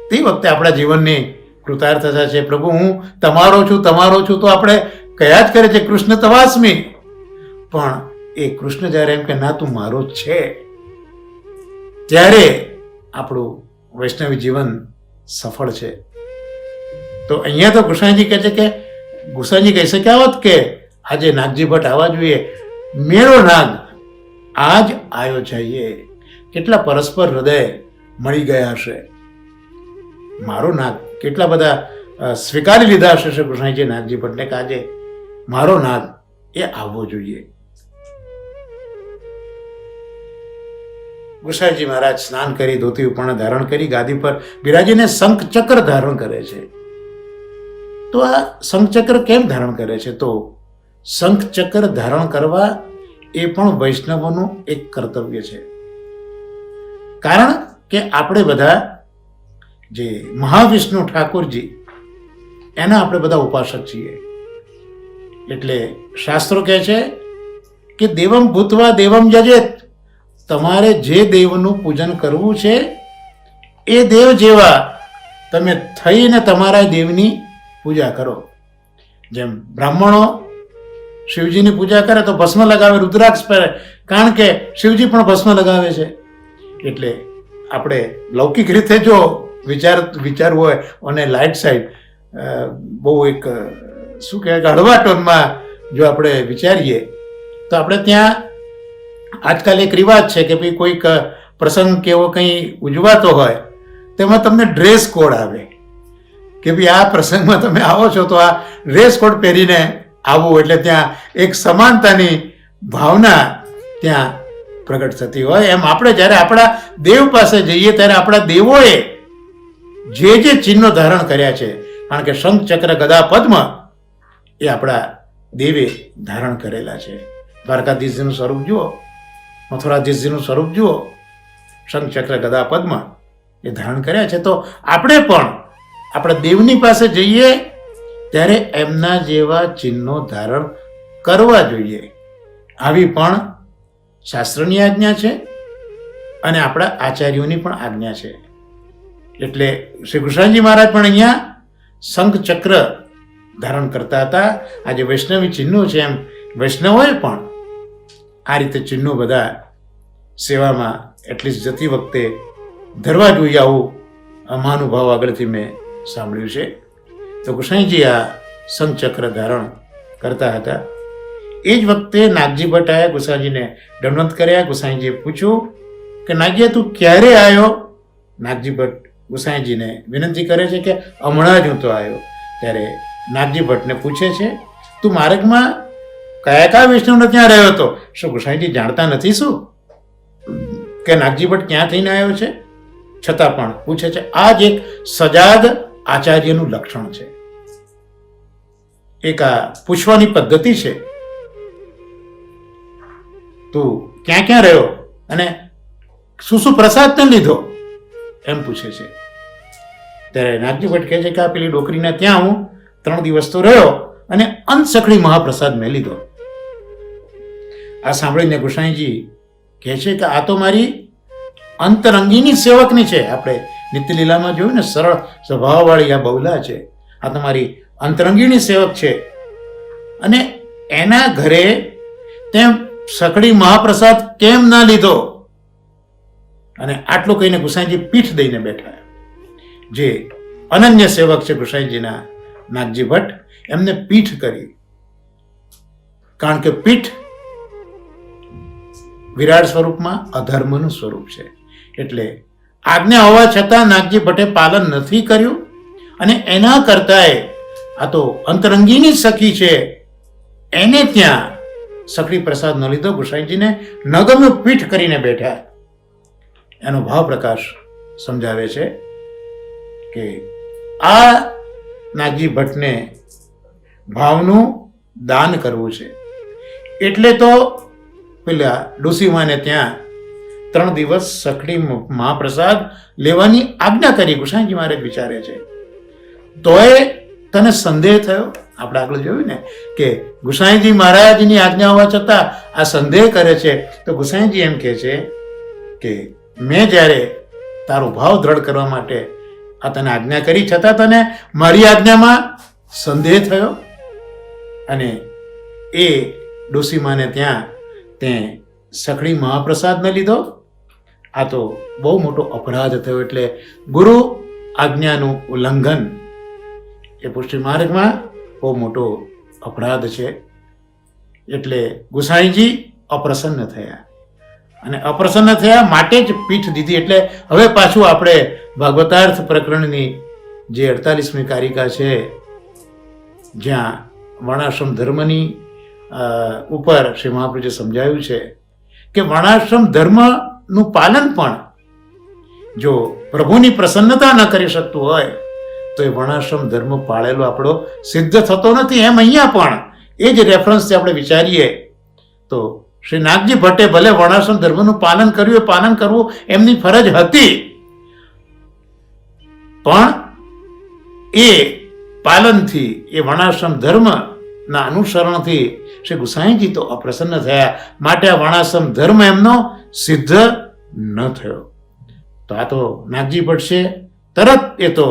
તે વખતે આપણા જીવનની કૃતાર્થતા છે. પ્રભુ હું તમારો છું, તમારો છું, તો આપણે કયા જ કરે છે કૃષ્ણ તવાસ્મી. પણ એ કૃષ્ણ જ્યારે એમ કે ના તું મારો જ છે, ત્યારે આપણું વૈષ્ણવી જીવન સફળ છે. તો અહીંયા તો ગોસાઈજી કહે છે કે ગોસાઈજી કહી શક્યા હોત કે આજે નાગજી ભટ્ટ આવવા જોઈએ, મેરો નાગ આજ આવ્યો જોઈએ. કેટલા પરસ્પર હૃદય મળી ગયા હશે. મારો નાગ કેટલા બધા સ્વીકારી લીધા હશે ગોસાઈજી નાગજી ભટ્ટને કે આજે મારો નાગ એ આવવો જોઈએ. ગોસાઈજી મહારાજ સ્નાન કરી, ધોતી ઉપરણ ધારણ કરી, ગાદી પર બિરાજીને શંખ ચક્ર ધારણ કરે છે. તો આ શંખ ચક્ર કેમ ધારણ કરે છે? તો શંખ ચક્ર ધારણ કરવા એ પણ વૈષ્ણવોનું એક કર્તવ્ય છે. કારણ કે આપણે બધા જે મહાવિષ્ણુ ઠાકોરજી એના આપણે બધા ઉપાસક છીએ. એટલે શાસ્ત્રો કહે છે કે દેવમ ભૂતવા દેવમ જજેત. તમારે જે દેવનું પૂજન કરવું છે એ દેવ જેવા તમે થઈને તમારા દેવની પૂજા કરો. જેમ બ્રાહ્મણો શિવજીની પૂજા કરે તો ભસ્મ લગાવે, રુદ્રાક્ષ પહેરે, કારણ કે શિવજી પણ ભસ્મ લગાવે છે. એટલે આપણે લૌકિક રીતે જો વિચારવું હોય અને લાઇટ સાઈડ બહુ એક શું કહેવાય હળવા ટોનમાં જો આપણે વિચારીએ તો આપણે ત્યાં આજકાલ એક રિવાજ છે કે ભાઈ કોઈક પ્રસંગ કેવો કંઈ ઉજવાતો હોય તેમાં તમને ડ્રેસ કોડ આવે કે ભાઈ આ પ્રસંગમાં તમે આવો છો તો આ ડ્રેસ કોડ પહેરીને આવવું. એટલે ત્યાં એક સમાનતાની ભાવના ત્યાં પ્રગટ થતી હોય. એમ આપણે જ્યારે આપણા દેવ પાસે જઈએ ત્યારે આપણા દેવોએ જે જે ચિહ્નો ધારણ કર્યા છે, કારણ કે શંખ ચક્ર ગદા પદ્મ એ આપણા દેવે ધારણ કરેલા છે. દ્વારકાધીશજીનું સ્વરૂપ જુઓ, મથુરાધીશજીનું સ્વરૂપ જુઓ, શંખ ચક્ર ગદા પદ્મ એ ધારણ કર્યા છે. તો આપણે પણ આપણા દેવની પાસે જઈએ ત્યારે એમના જેવા ચિહ્નો ધારણ કરવા જોઈએ. આવી પણ શાસ્ત્રની આજ્ઞા છે અને આપણા આચાર્યોની પણ આજ્ઞા છે. એટલે શ્રી કૃષ્ણજી મહારાજ પણ અહીંયા શંખ ચક્ર ધારણ કરતા હતા. આજે વૈષ્ણવી ચિહ્નો છે એમ વૈષ્ણવોએ પણ આ રીતે ચિહ્નો બધા સેવામાં એટલીસ્ટ જતી વખતે ધરવા જોઈએ. આવું મહાનુભાવ આગળથી મેં સાંભળ્યું છે. તો ગોસાઈજી આ શંખ ચક્ર ધારણ કરતા હતા. એ જ વખતે નાગજી ભટ્ટ આવ્યા, ગોસાઈજીને દંડવત કર્યા. ગોસાઈજીએ પૂછ્યું કે નાગજી તું ક્યારે આવ્યો? નાગજી ભટ્ટ ગોસાઈજીને વિનંતી કરે છે કે હમણાં જ હું તો આવ્યો. ત્યારે નાગજી ભટ્ટને પૂછે છે તું માર્ગમાં કયા કયા વૈષ્ણવને ત્યાં રહ્યો હતો? શું ગોસાઈજી જાણતા નથી શું કે નાગજી ભટ્ટ ક્યાં થઈને આવ્યો છે? છતાં પણ પૂછે છે. આ જ એક સજાગ આચાર્યનું લક્ષણ છે. એક આ પૂછવાની પદ્ધતિ છે. તું ક્યાં ક્યાં રહ્યો અને શું શું પ્રસાદ ને લીધો એમ પૂછે છે. ત્યારે નાગજી ભટ્ટ કહે છે કે આ પેલી ડોકરીના ત્યાં હું 3 દિવસ તો રહ્યો અને અંતસખડી મહાપ્રસાદ મેં લીધો. આ સાંભળીને ગોસાઈજી કહે છે કે આ તો મારી અંતરંગીની સેવકની છે. આપણે નિત્યલીલામાં જોયું ને, સરળ સ્વભાવવાળી આ બહુલા છે. આ તમારી અંતરંગીની સેવક છે અને એના ઘરે તેમ સખડી મહાપ્રસાદ કેમ ના લીધો? અને આટલું કહીને ગોસાઈજી પીઠ દઈને બેઠા. જે અનન્ય સેવક છે ગોસાઈજીના નાગજી ભટ્ટ, એમને પીઠ કરી. કારણ કે પીઠ વિરાટ સ્વરૂપમાં અધર્મનું સ્વરૂપ છે. એટલે આજ્ઞા હોવા છતાં નાગજી ભટ્ટે પાલન નથી કર્યું અને એના કરતાંય આ તો અંતરંગીની સખી છે એને ત્યાં સખડી પ્રસાદ ન લીધો. ગોસાઈજીને ન ગમ્યું, પીઠ કરીને બેઠા. એનો ભાવ પ્રકાશ સમજાવે છે કે આ નાગજી ભટ્ટને ભાવનું દાન કરવું છે. એટલે તો પેલા ડોસીમાને ત્યાં 3 દિવસ સખડી મહાપ્રસાદ લેવાની આજ્ઞા કરી. ગુસાઈજી મહારાજ વિચારે છે, તોય તને સંદેહ થયો? આપણે આગળ જોયું ને કે ગુસાઈજી મહારાજની આજ્ઞા હોવા છતાં આ સંદેહ કરે છે. તો ગુસાઈજી એમ કહે છે કે મેં જ્યારે તારો ભાવ દ્રઢ કરવા માટે આ તને આજ્ઞા કરી, છતાં તને મારી આજ્ઞામાં સંદેહ થયો. અને એ ડોસીમાને ત્યાં તે સખડી મહાપ્રસાદ ન લીધો. આ તો બહુ મોટો અપરાધ થયો. એટલે ગુરુ આજ્ઞાનું ઉલ્લંઘન એ પુષ્ટિ માર્ગમાં બહુ મોટો અપરાધ છે. એટલે ગુસાઈજી અપ્રસન્ન થયા, અને અપ્રસન્ન થયા માટે જ પીઠ દીધી. એટલે હવે પાછું આપણે ભાગવતાર્થ પ્રકરણની જે 48મી કારિકા છે, જ્યાં વર્ણાશ્રમ ધર્મની ઉપર શ્રી મહાપ્રભુએ સમજાવ્યું છે કે વર્ણાશ્રમ ધર્મનું પાલન પણ જો પ્રભુની પ્રસન્નતા ન કરી શકતું હોય તો એ વર્ણાશ્રમ ધર્મ પાળેલો આપણો સિદ્ધ થતો નથી. એમ અહીંયા પણ એ જ રેફરન્સથી આપણે વિચારીએ તો શ્રી નાગજી ભટ્ટે ભલે વર્ણાશ્રમ ધર્મનું પાલન કર્યું, એ પાલન કરવું એમની ફરજ હતી, પણ એ પાલનથી, એ વર્ણાશ્રમ ધર્મના અનુસરણથી શ્રી ગુસાઈજી તો અપ્રસન્ન થયા. માટે આ વર્ણાશ્રમ ધર્મ એમનો સિદ્ધ ન થયો. તો આ તો નાગજી ભટ્ટ છે, તરત એ તો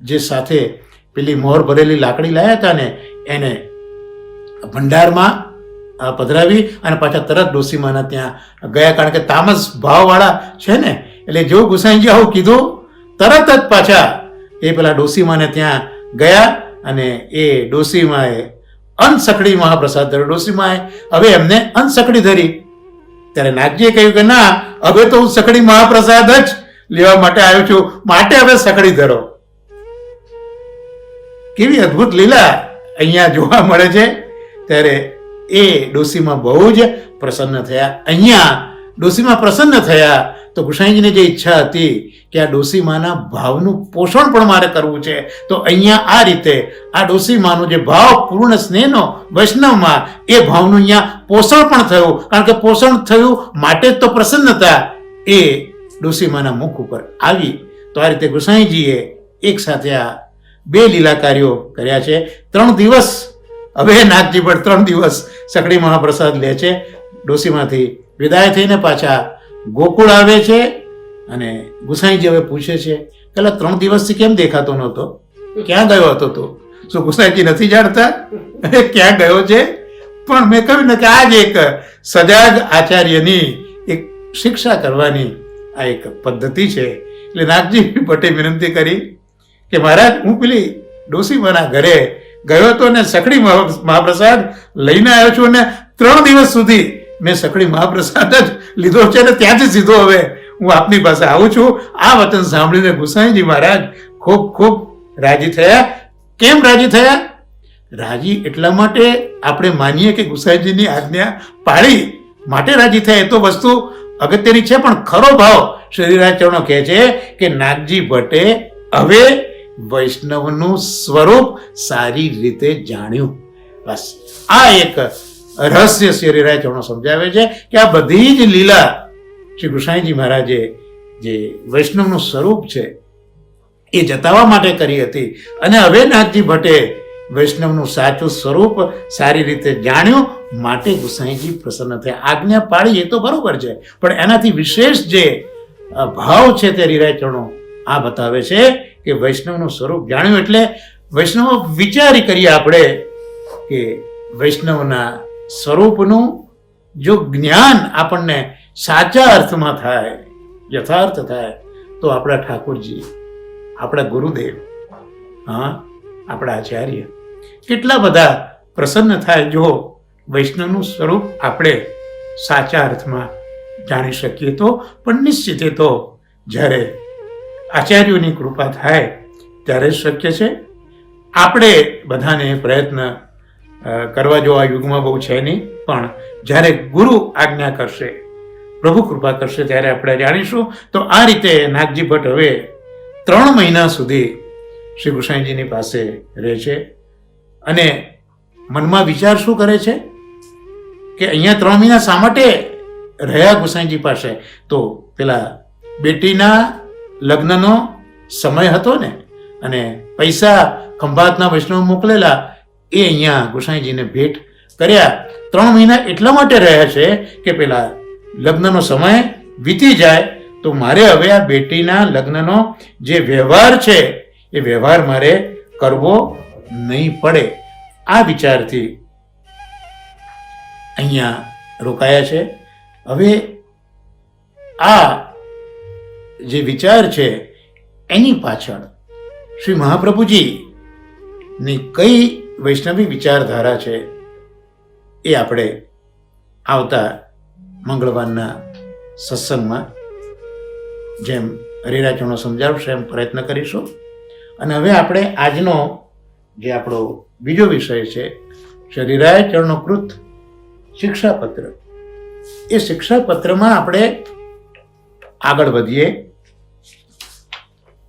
જે સાથે પેલી મોહર ભરેલી લાકડી લાયા હતા ને એને ભંડારમાં પધરાવી અને પાછા તરત ડોસીમાના ત્યાં ગયા. કારણ કે તામસ ભાવવાળા છે ને, એટલે જેવું ગુસાઈજી આવું કીધું તરત જ પાછા એ પેલા ડોસીમાને ત્યાં ગયા. અને એ ડોસીમાએ અનસકડી મહાપ્રસાદ ધર્યો. ડોસીમાએ હવે એમને અનસકડી ધરી. ત્યારે નાગજીએ કહ્યું કે ના, હવે તો હું સકડી મહાપ્રસાદ જ લેવા માટે આવ્યો છું, માટે હવે સકડી ધરો. કેવી અદ્ભુત લીલા અહીંયા જોવા મળે છે. ત્યારે એ ડોસીમાં બહુ જ પ્રસન્ન થયા. અહીંયા ડોસીમાં પ્રસન્ન થયા તો ગુસાઈજીને જે ઈચ્છા હતી કે આ ડોસીમાના ભાવનું પોષણ પણ મારે કરવું છે, તો અહીંયા આ રીતે આ ડોસીમાનો જે ભાવ પૂર્ણ સ્નેહનો વૈષ્ણવમાં, એ ભાવનું અહીંયા પોષણ પણ થયું. કારણ કે પોષણ થયું માટે જ તો પ્રસન્નતા એ ડોસીમાના મુખ ઉપર આવી. તો આ રીતે ગુસાઈજીએ એક સાથે આ 2 લીલા કાર્યો કર્યા છે. 3 દિવસ હવે નાગજી ભટ્ટ 3 દિવસ સકડી મહાપ્રસાદ લે છે. ડોસીમાંથી વિદાય થઈને પાછા ગોકુળ આવે છે. અને ગુસાઈજી હવે પૂછે છે કે 3 દિવસથી કેમ દેખાતો નહોતો, ક્યાં ગયો હતો તું? શું ગુસાઈજી નથી જાણતા ક્યાં ગયો છે? પણ મેં કહ્યું ને કે આ જ એક સજાગ આચાર્યની એક શિક્ષા કરવાની આ એક પદ્ધતિ છે. એટલે નાગજી ભટ્ટે વિનંતી કરી કે મહારાજ, હું પેલી ડોસીમાના ઘરે ગયો હતો ને સકડી મહાપ્રસાદ લઈને આવ્યો છું, અને 3 દિવસ સુધી મેં સકડી મહાપ્રસાદ જ લીધો છે, અને ત્યાંથી સીધો હવે હું આપની પાસે આવું છું. આ વચન સાંભળીને ગુસાઈજી મહારાજ ખૂબ ખૂબ રાજી થયા. કેમ રાજી થયા? રાજી એટલા માટે આપણે માનીએ કે ગુસાઈજીની આજ્ઞા પાળી માટે રાજી થયા, એ તો વસ્તુ અગત્યની છે. પણ ખરો ભાવ શ્રીરાજ ચરણો કહે છે કે નાગજી ભટ્ટે હવે વૈષ્ણવનું સ્વરૂપ સારી રીતે જાણ્યું. બસ આ એક રહસ્ય શ્રીરાજ ચરણો સમજાવે છે કે આ બધી જ લીલા શ્રી ગુસાઈજી મહારાજે જે વૈષ્ણવનું સ્વરૂપ છે એ જતાવવા માટે કરી હતી. અને હવે નાગજી ભટ્ટે વૈષ્ણવનું સાચું સ્વરૂપ સારી રીતે જાણ્યું, માટે ગુસાઈજી પ્રસન્ન થયા. આજ્ઞા પાળી એ તો બરોબર છે, પણ એનાથી વિશેષ જે ભાવ છે તે રીરાય ચરણો આ બતાવે છે કે વૈષ્ણવનું સ્વરૂપ જાણ્યું. એટલે વૈષ્ણવ વિચારી કરીએ આપણે કે વૈષ્ણવના સ્વરૂપનું જો જ્ઞાન આપણને સાચા અર્થમાં થાય, યથાર્થ થાય, તો આપણા ઠાકોરજી, આપણા ગુરુદેવ, આપણા આચાર્ય કેટલા બધા પ્રસન્ન થાય જો વૈષ્ણવનું સ્વરૂપ આપણે સાચા અર્થમાં જાણી શકીએ તો. પણ નિશ્ચિતે તો જ્યારે આચાર્યોની કૃપા થાય ત્યારે જ શક્ય છે. આપણે બધાને પ્રયત્ન કરવા જો આ યુગમાં બહુ છે નહીં, પણ જ્યારે ગુરુ આજ્ઞા કરશે, પ્રભુ કૃપા કરશે, ત્યારે આપણે જાણીશું. તો આ રીતે નાગજી ભટ્ટ હવે 3 મહિના સુધી શ્રી ગુસાઈજીની પાસે રહે છે. અને મનમાં વિચાર શું કરે છે કે અહીંયા 3 મહિના શા માટે રહ્યા ગુસાઈજી પાસે, તો પેલા બેટીના લગ્નનો સમય હતો ને, અને પૈસા ખંભાતના વૈષ્ણવ મોકલેલા એ અહીંયા ગુસાઈજીને ભેટ કર્યા. 3 મહિના એટલા માટે રહ્યા છે કે પેલા લગ્નનો સમય વીતી જાય તો મારે હવે આ બેટીના લગ્નનો જે વ્યવહાર છે એ વ્યવહાર મારે કરવો નહીં પડે. આ વિચારથી અહીંયા રોકાયા છે. હવે આ જે વિચાર છે એની પાછળ શ્રી મહાપ્રભુજીની કઈ વૈષ્ણવી વિચારધારા છે એ આપણે આવતા મંગળવારના સત્સંગમાં જેમ હરિરાચરણો સમજાવશે એમ પ્રયત્ન કરીશું. અને હવે આપણે આજનો જે આપણો બીજો વિષય છે હરિરાચરણોકૃત શિક્ષાપત્ર, એ શિક્ષાપત્રમાં આપણે આગળ વધીએ.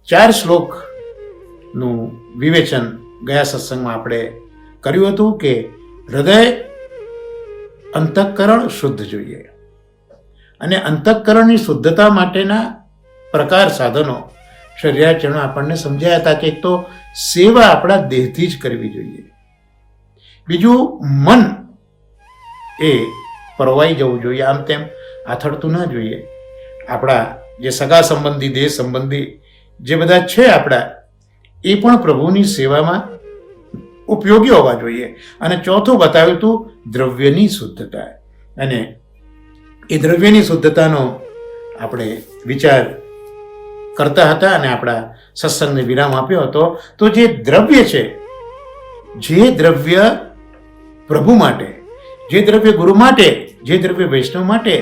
4 શ્લોકનું વિવેચન ગયા સત્સંગમાં આપણે કર્યું હતું કે હૃદય અંતઃકરણ શુદ્ધ જોઈએ, અને અંતઃકરણની શુદ્ધતા માટેના પ્રકાર સાધનો હરિરાચરણો આપણને સમજાયા હતા કે એક તો સેવા આપણા દેહથી જ કરવી જોઈએ, બીજું મન એ પરવાઈ જવું જોઈએ, આમ તેમ આથડતું ના જોઈએ. આપણા જે સગા સંબંધી, દેહ સંબંધી જે બધા છે આપણા, એ પણ પ્રભુની સેવામાં ઉપયોગી હોવા જોઈએ. અને ચોથું બતાવ્યું હતું દ્રવ્યની શુદ્ધતા, અને એ દ્રવ્યની શુદ્ધતાનો આપણે વિચાર કરતા હતા અને આપણા સત્સંગને વિરામ આપ્યો હતો. તો જે દ્રવ્ય છે, જે દ્રવ્ય પ્રભુ માટે, જે દ્રવ્ય ગુરુ માટે, જે દ્રવ્ય વૈષ્ણવ માટે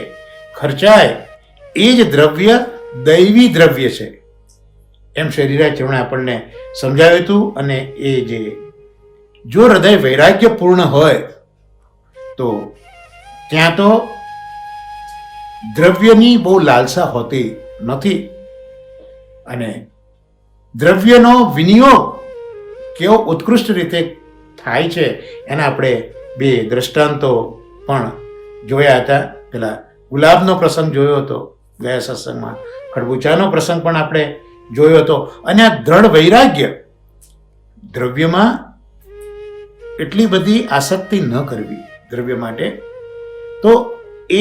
ખર્ચાય, એ જ દ્રવ્ય દૈવી દ્રવ્ય છે એમ હરિરાચરણે આપણને સમજાવ્યું હતું. અને એ જે જો હૃદય વૈરાગ્યપૂર્ણ હોય તો ત્યાં તો દ્રવ્યની બહુ લાલસા હોતી નથી, અને દ્રવ્યનો વિનિયોગ કેવો ઉત્કૃષ્ટ રીતે થાય છે એના આપણે 2 દ્રષ્ટાંતો પણ જોયા હતા. પેલા ગુલાબનો પ્રસંગ જોયો હતો ગયા સત્સંગમાં, ખડબૂચાનો પ્રસંગ પણ આપણે જોયો હતો. અને આ દ્રઢ વૈરાગ્ય, દ્રવ્યમાં એટલી બધી આસક્તિ ન કરવી દ્રવ્ય માટે, તો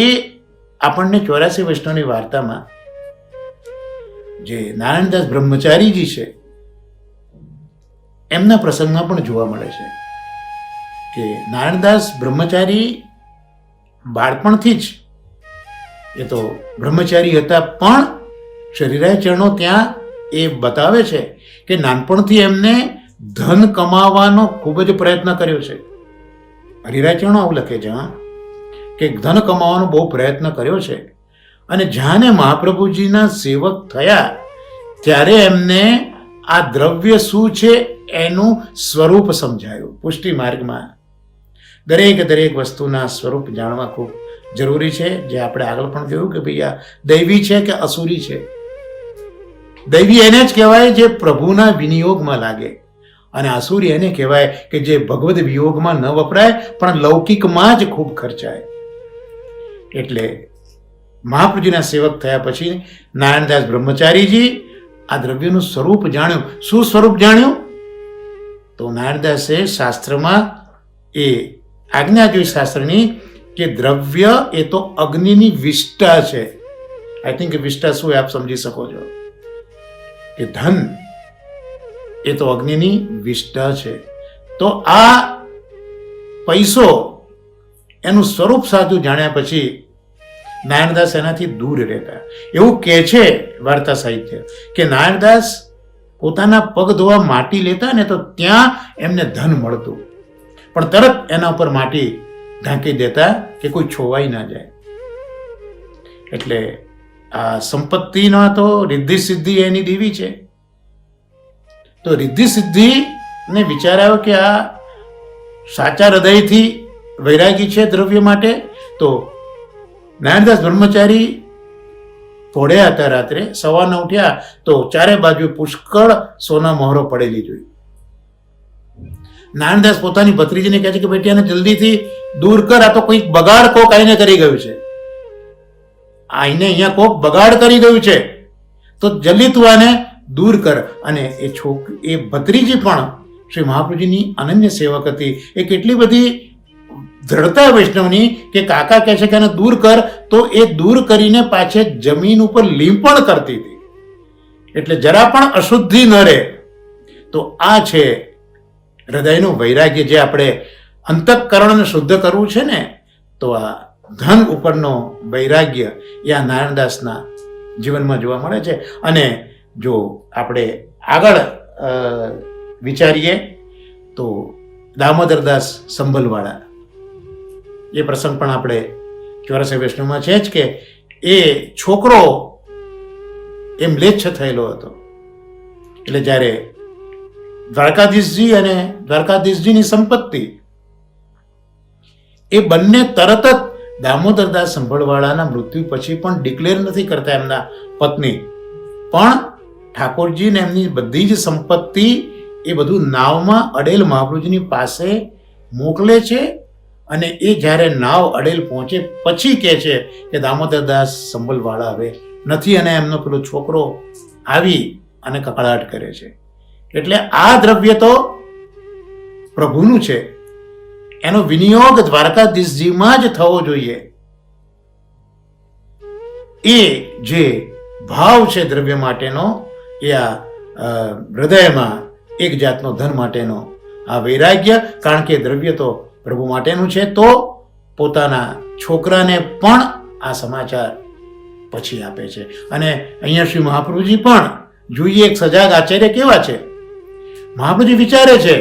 એ આપણને 84 વૈષ્ણવની વાર્તામાં જે નારાયણદાસ બ્રહ્મચારીજી છે એમના પ્રસંગમાં પણ જોવા મળે છે કે નારાયણદાસ બ્રહ્મચારી બાળપણથી જ એ તો બ્રહ્મચારી હતા, પણ હરિરાચરણો ત્યાં એ બતાવે છે કે નાનપણથી એમને ધન કમાવાનો ખૂબ જ પ્રયત્ન કર્યો છે. હરિરાચરણો આવું લખે છે કે ધન કમાવાનો બહુ પ્રયત્ન કર્યો છે. અને જાણે મહાપ્રભુજીના સેવક થયા ત્યારે એમને આ દ્રવ્ય શું છે એનું સ્વરૂપ સમજાયું. પુષ્ટિ માર્ગમાં દરેક વસ્તુના સ્વરૂપ જાણવા ખૂબ જરૂરી છે. જે આપણે આગળ પણ કહ્યું કે ભાઈ આ દૈવી છે કે અસુરી છે. દૈવી એને જ કહેવાય જે પ્રભુના વિનિયોગમાં લાગે, અને અસુરી એને કહેવાય કે જે ભગવદ વિયોગમાં ન વપરાય પણ લૌકિકમાં જ ખૂબ ખર્ચાય. એટલે મહાપ્રભુજીના સેવક થયા પછી નારાયણદાસ બ્રહ્મચારીજી આ દ્રવ્યનું સ્વરૂપ જાણ્યું. શું સ્વરૂપ જાણ્યું? તો નારાયણદાસે શાસ્ત્રમાં એ આજ્ઞા જોઈ શાસ્ત્રની કે દ્રવ્ય એ તો અગ્નિની વિષ્ટા છે. આઈ થિંક વિષ્ટા શું આપ સમજી શકો છો કે ધન એ તો અગ્નિની વિષ્ટા છે. તો આ પૈસો એનું સ્વરૂપ સાચું જાણ્યા પછી નારાયણદાસ એનાથી દૂર રહેતા. એવું કહે છે વાર્તા સાહિત્ય કે નારાયણદાસ પોતાના પગ ધોવા માટી લેતા ને તો ત્યાં એમને ધન મળતું, પણ તરત એના ઉપર માટી ઢાંકી દેતા કે કોઈ છોવાઈ ના જાય. એટલે આ સંપત્તિના તો રિદ્ધિ સિદ્ધિ એની દેવી છે. તો રિદ્ધિ સિદ્ધિ ને વિચાર આવ્યો કે આ સાચા હૃદયથી વૈરાગી છે દ્રવ્ય માટે. તો નારાયણદાસ બ્રહ્મચારી ભોળ્યા હતા. રાત્રે સવારના ઉઠ્યા તો ચારે બાજુ પુષ્કળ સોના મોહરો પડેલી જોઈ. નારાયણદાસ પોતાની ભત્રીજીને કહે છે કે બેટી આને જલ્દીથી દૂર કર, આ તો કંઈક બગાડ કોક આઈને કરી ગયું છે. આઈને અહીંયા કોક બગાડ કરી ગયું છે, તો જલ્દી તું આને દૂર કર. અને એ ભત્રીજી પણ શ્રી મહાપ્રભુજીની અનન્ય સેવક હતી. એ કેટલી બધી દ્રઢતા વૈષ્ણવની કે કાકા કહે છે કે આને દૂર કર, તો એ દૂર કરીને પાછે જમીન ઉપર લીંપણ કરતી હતી. એટલે જરા પણ અશુદ્ધિ ન રહે. તો આ છે હૃદયનું વૈરાગ્ય, જે આપણે અંતઃકરણને શુદ્ધ કરવું છે ને, તો આ ધન ઉપરનો વૈરાગ્ય એ આ નારાયણદાસના જીવનમાં જોવા મળે છે. અને જો આપણે આગળ વિચારીએ તો દામોદરદાસ સંભલવાળા, એ પ્રસંગ પણ આપણે ચોરાસી વૈષ્ણવમાં છે જ, કે એ છોકરો એમ મ્લેચ્છ થયેલો હતો. એટલે જ્યારે દ્વારકાધીશજી અને દ્વારકાધીશજીની સંપત્તિ એ બંને તરત જ દામોદરદાસ સંભળવાળાના મૃત્યુ પછી પણ ડિક્લેર નથી કરતા એમના પત્ની, પણ ઠાકોરજીને એમની બધી જ સંપત્તિ એ બધું નાવમાં અડેલ મહાપ્રભુજીની પાસે મોકલે છે. અને એ જ્યારે નાવ અડેલ પહોંચે પછી કહે છે કે દામોદરદાસ સંભળવાળા હવે નથી, અને એમનો પેલો છોકરો આવી અને કકળાટ કરે છે. એટલે આ દ્રવ્ય તો પ્રભુનું છે, એનો વિનિયોગ દ્વારકાધીશજીમાં જ થવો જોઈએ. એ જે ભાવ છે દ્રવ્ય માટેનો, એ આ હૃદયમાં એક જાતનો ધન માટેનો આ વૈરાગ્ય, કારણ કે દ્રવ્ય તો પ્રભુ માટેનું છે, તો પોતાના છોકરાને પણ આ સમાચાર પછી આપે છે. અને અહીંયા શ્રી મહાપ્રભુજી પણ જોઈએ એક સજાગ આચાર્ય કેવા છે. મહાપ્રભુજી વિચારે છે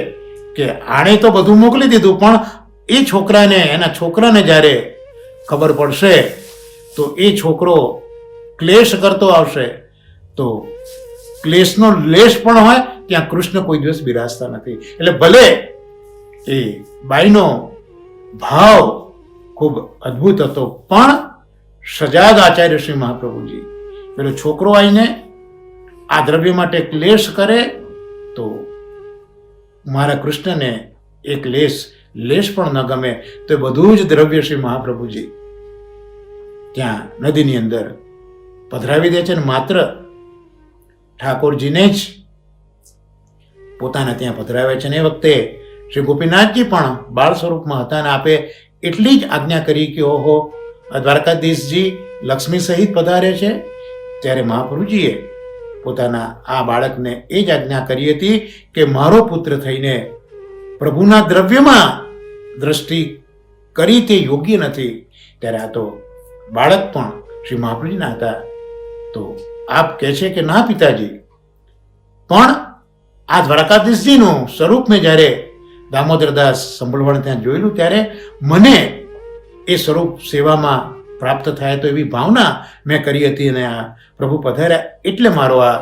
કે આણે તો બધું મોકલી દીધું, પણ એ છોકરાને, એના છોકરાને જ્યારે ખબર પડશે તો એ છોકરો ક્લેશ કરતો આવશે, તો ક્લેશનો લેશ પણ હોય ત્યાં કૃષ્ણ કોઈ દિવસ બિરાજતા નથી. એટલે ભલે એ બાઈનો ભાવ ખૂબ અદ્ભુત હતો, પણ સજાગ આચાર્ય શ્રી મહાપ્રભુજી પેલો છોકરો આવીને આ દ્રવ્ય માટે ક્લેશ કરે, તો મારા કૃષ્ણને એક લેશ પણ ન ગમે, તો એ બધું જ દ્રવ્ય શ્રી મહાપ્રભુજી ત્યાં નદીની અંદર પધરાવી દે છે. અને માત્ર ઠાકોરજીને જ પોતાના ત્યાં પધરાવે છે. અને એ વખતે શ્રી ગોપીનાથજી પણ બાળ સ્વરૂપમાં હતા, અને આપે એટલી જ આજ્ઞા કરી કે ઓહો, દ્વારકાધીશજી લક્ષ્મી સહિત પધારે છે. ત્યારે મહાપ્રભુજીએ પોતાના આ બાળકને એ જ આજ્ઞા કરી હતી કે મારો પુત્ર થઈને પ્રભુના દ્રવ્યમાં દ્રષ્ટિ કરી તે યોગ્ય નથી. ત્યારે આ તો બાળક પણ શ્રી મહાપ્રભુજીના હતા. તો આપ કહે છે કે ના પિતાજી, પણ આ દ્વારકાધીશજીનું સ્વરૂપ મેં જ્યારે દામોદરદાસ સંભળવાળા ત્યાં જોયેલું, ત્યારે મને એ સ્વરૂપ સેવામાં પ્રાપ્ત થાય તો એવી ભાવના મેં કરી હતી, અને આ પ્રભુ પધાર્યા એટલે મારો આ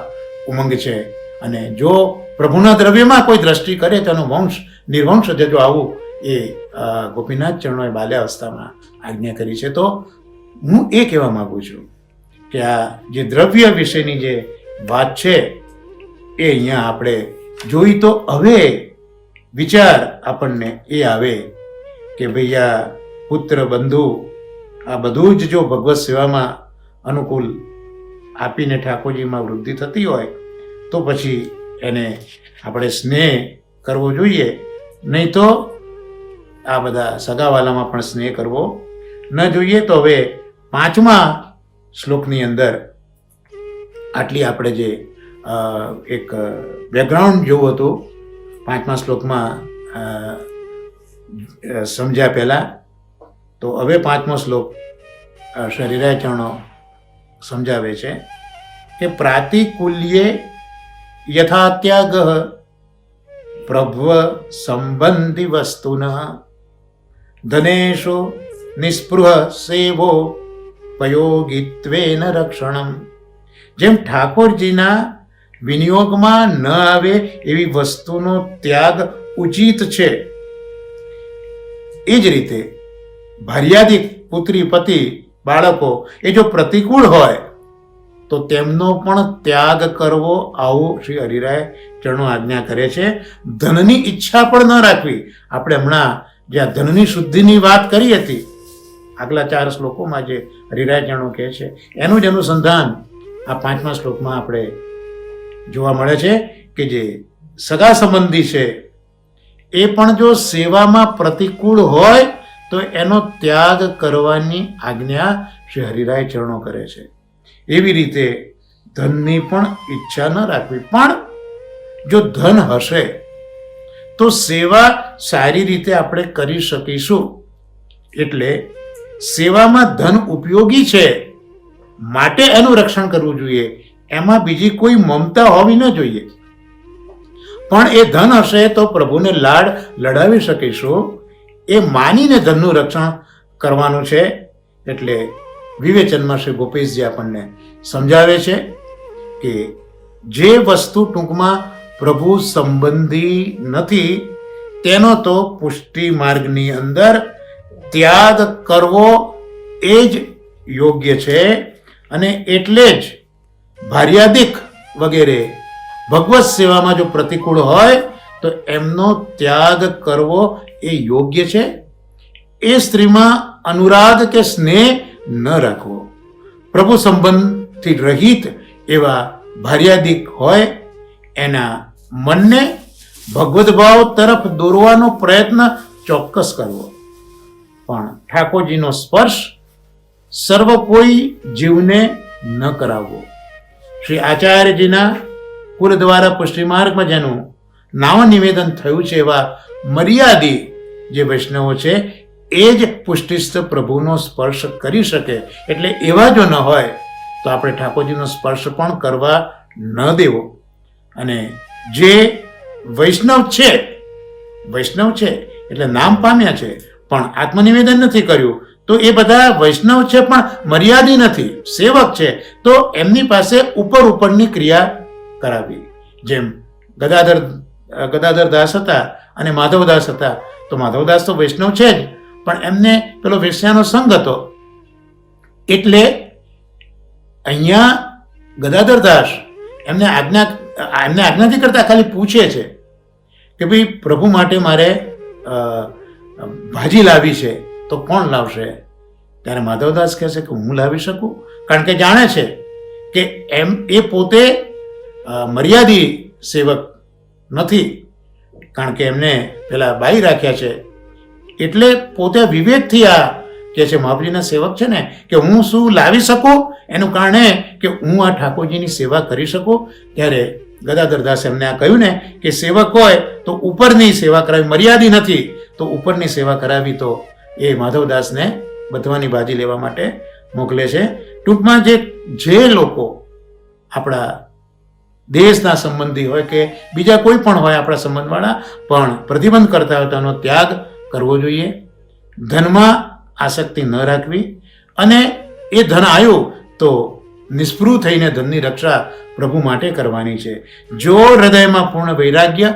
ઉમંગ છે. અને જો પ્રભુના દ્રવ્યમાં કોઈ દ્રષ્ટિ કરે તો એનો વંશ નિર્વંશ જજો, આવું એ ગોપીનાથ ચરણોએ બાલ્યાવસ્થામાં આજ્ઞા કરી છે. તો હું એ કહેવા માંગુ છું કે આ જે દ્રવ્ય વિશેની જે વાત છે એ અહીંયા આપણે જોઈ, તો હવે વિચાર આપણને એ આવે કે ભાઈ આ પુત્ર બંધુ આ બધું જ જો ભગવત સેવામાં અનુકૂળ આપીને ઠાકોરજીમાં વૃદ્ધિ થતી હોય, તો પછી એને આપણે સ્નેહ કરવો જોઈએ. નહીં તો આ બધા સગાવાલામાં પણ સ્નેહ કરવો ન જોઈએ. તો હવે 5મા શ્લોકની અંદર આટલી આપણે જે એક બેકગ્રાઉન્ડ જોવું હતું 5મા શ્લોકમાં સમજ્યા પહેલાં, તો હવે 5મો શ્લોક શરીરાય ચરણો સમજાવે છે કે પ્રાતિકૂલ્યે યથાત્યાગ પ્રભ્વ સંબંધી વસ્તુન ધનેશો નિસ્પૃહ સેવો પયોગિત્વેન રક્ષણમ. જેમ ઠાકોરજીના વિનિયોગમાં ન આવે એવી વસ્તુનો ત્યાગ ઉચિત છે, એ જ રીતે ભાર્યાદિક પુત્રી પતિ બાળકો એ જો પ્રતિકૂળ હોય તો તેમનો પણ ત્યાગ કરવો, આવું શ્રી હરિરાય ચરણો આજ્ઞા કરે છે. ધનની ઈચ્છા પણ ન રાખવી. આપણે હમણાં જે આ ધનની શુદ્ધિની વાત કરી હતી, આગલા 4 શ્લોકોમાં જે હરિરાય ચરણો કહે છે એનું જ અનુસંધાન આ 5મા શ્લોકમાં આપણે જોવા મળે છે કે જે સગા સંબંધી છે એ પણ જો સેવામાં પ્રતિકૂળ હોય તો એનો ત્યાગ કરવાની આજ્ઞા શ્રી હરિરાય ચરણો કરે છે. એવી રીતે ધનની પણ ઈચ્છા ન રાખવી, પણ જો ધન હશે તો સેવા સારી રીતે આપણે કરી શકીશું. એટલે સેવામાં ધન ઉપયોગી છે માટે એનું રક્ષણ કરવું જોઈએ, એમાં બીજી કોઈ મમતા હોવી ન જોઈએ. પણ એ ધન હશે તો પ્રભુને લાડ લડાવી શકીશું એ માનીને ધનનું રક્ષણ કરવાનું છે. એટલે વિવેચનમાં શ્રી ગોપેશજી આપણને સમજાવે છે કે જે વસ્તુ ટૂંકમાં પ્રભુ સંબંધી નથી તેનો તો પુષ્ટિ માર્ગની અંદર ત્યાગ કરવો એ જ યોગ્ય છે. અને એટલે જ ભાર્યાદિક વગેરે ભગવત સેવામાં જો પ્રતિકૂળ હોય તો એમનો ત્યાગ કરવો એ યોગ્ય છે. એ સ્ત્રીમાં અનુરાગ કે સ્નેહ ન રાખવો. પ્રભુ સંબંધથી રહિત એવા ભાર્યાદિક હોય એના મનને ભગવદ ભાવ તરફ દોરવાનો પ્રયત્ન ચોક્કસ કરવો. પણ ઠાકોરજીનો સ્પર્શ સર્વ કોઈ જીવને ન કરાવવો. શ્રી આચાર્યજીના કુલ દ્વારા પુષ્ટિ માર્ગમાં જેનું નામ નિવેદન થયું છે એવા મર્યાદી જે વૈષ્ણવો છે એ જ પુષ્ટિસ્થ પ્રભુનો સ્પર્શ કરી શકે. એટલે એવા જો ન હોય તો આપણે ઠાકોરજીનો સ્પર્શ પણ કરવા ન દેવો. અને જે વૈષ્ણવ છે એટલે નામ પામ્યા છે પણ આત્મનિવેદન નથી કર્યું તો એ બધા વૈષ્ણવ છે પણ મર્યાદી નથી, સેવક છે, તો એમની પાસે ઉપરની ક્રિયા કરાવી. જેમ ગદાધર દાસ હતા અને માધવદાસ હતા, તો માધવદાસ તો વૈષ્ણવ છે જ પણ એમને પેલો વેશ્યાનો સંગ હતો. એટલે અહીંયા ગદાધર દાસ એમને આજ્ઞાથી કરતા ખાલી પૂછે છે કે ભાઈ પ્રભુ માટે મારે ભાજી લાવી છે તો કોણ લાવશે? ત્યારે માધવદાસ કહે છે કે હું લાવી શકું, કારણ કે જાણે છે કે એમ એ પોતે મર્યાદી સેવક નથી, કારણ કે એમને પેલા બાઈ રાખ્યા છે. એટલે પોતે વિવેકથી આ કે છે મહાપ્રભુજીના સેવક છે ને કે હું શું લાવી શકું, એનું કારણ એ કે હું આ ઠાકોરજીની સેવા કરી શકું. ત્યારે ગદાધરદાસ એમને આ કહ્યું ને કે સેવક હોય તો ઉપરની સેવા કરાવી, મર્યાદી નથી તો ઉપરની સેવા કરાવી. તો એ માધવદાસને બથવાની ભાજી લેવા માટે મોકલે છે. ટૂંકમાં જે લોકો આપણા દેશના સંબંધી હોય કે બીજા કોઈ પણ હોય આપણા સંબંધવાળા પણ પ્રતિબંધ કરતા હોય તો એનો ત્યાગ કરવો જોઈએ. ધનમાં આસક્તિ ન રાખવી અને એ ધન આવ્યું તો નિષ્પૃહ થઈને ધનની રક્ષા પ્રભુ માટે કરવાની છે. જો હૃદયમાં પૂર્ણ વૈરાગ્ય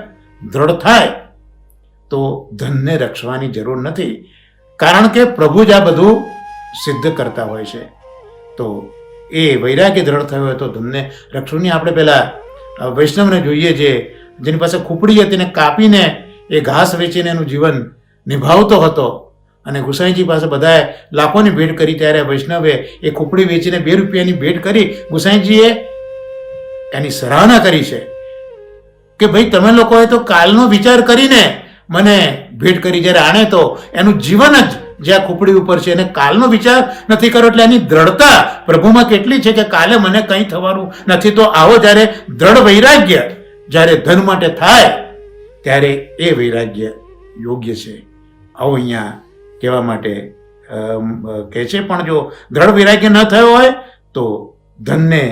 દ્રઢ થાય તો ધનને રક્ષવાની જરૂર નથી, કારણ કે પ્રભુ જ આ બધું સિદ્ધ કરતા હોય છે. તો એ વૈરાગ્ય દ્રઢ થયો હોય તો ધનને રક્ષવું નહીં. આપણે પેલા વૈષ્ણવને જોઈએ જેની પાસે ખુપડી હતી ને કાપીને એ ઘાસ વેચીને એનું જીવન નિભાવતો હતો અને ગુસાઈજી પાસે બધાએ લાખોની ભેટ કરી, ત્યારે વૈષ્ણવે એ ખુપડી વેચીને 2 રૂપિયાની ભેટ કરી. ગુસાઈજીએ એની સરાહના કરી છે કે ભાઈ તમે લોકોએ તો કાલનો વિચાર કરીને મને ભેટ કરી, જ્યારે આણે તો એનું જીવન જ જ્યાં ખુપડી ઉપર છે એને કાલનો વિચાર નથી કર્યો. એટલે એની દ્રઢતા પ્રભુમાં કેટલી છે કે કાલે મને કંઈ થવાનું નથી. તો આવો જ્યારે દ્રઢ વૈરાગ્ય જ્યારે ધન માટે થાય ત્યારે એ વૈરાગ્ય યોગ્ય છે. આવો અહીંયા કહેવા માટે કહે છે. પણ જો દ્રઢ વૈરાગ્ય ન થયો હોય તો ધનને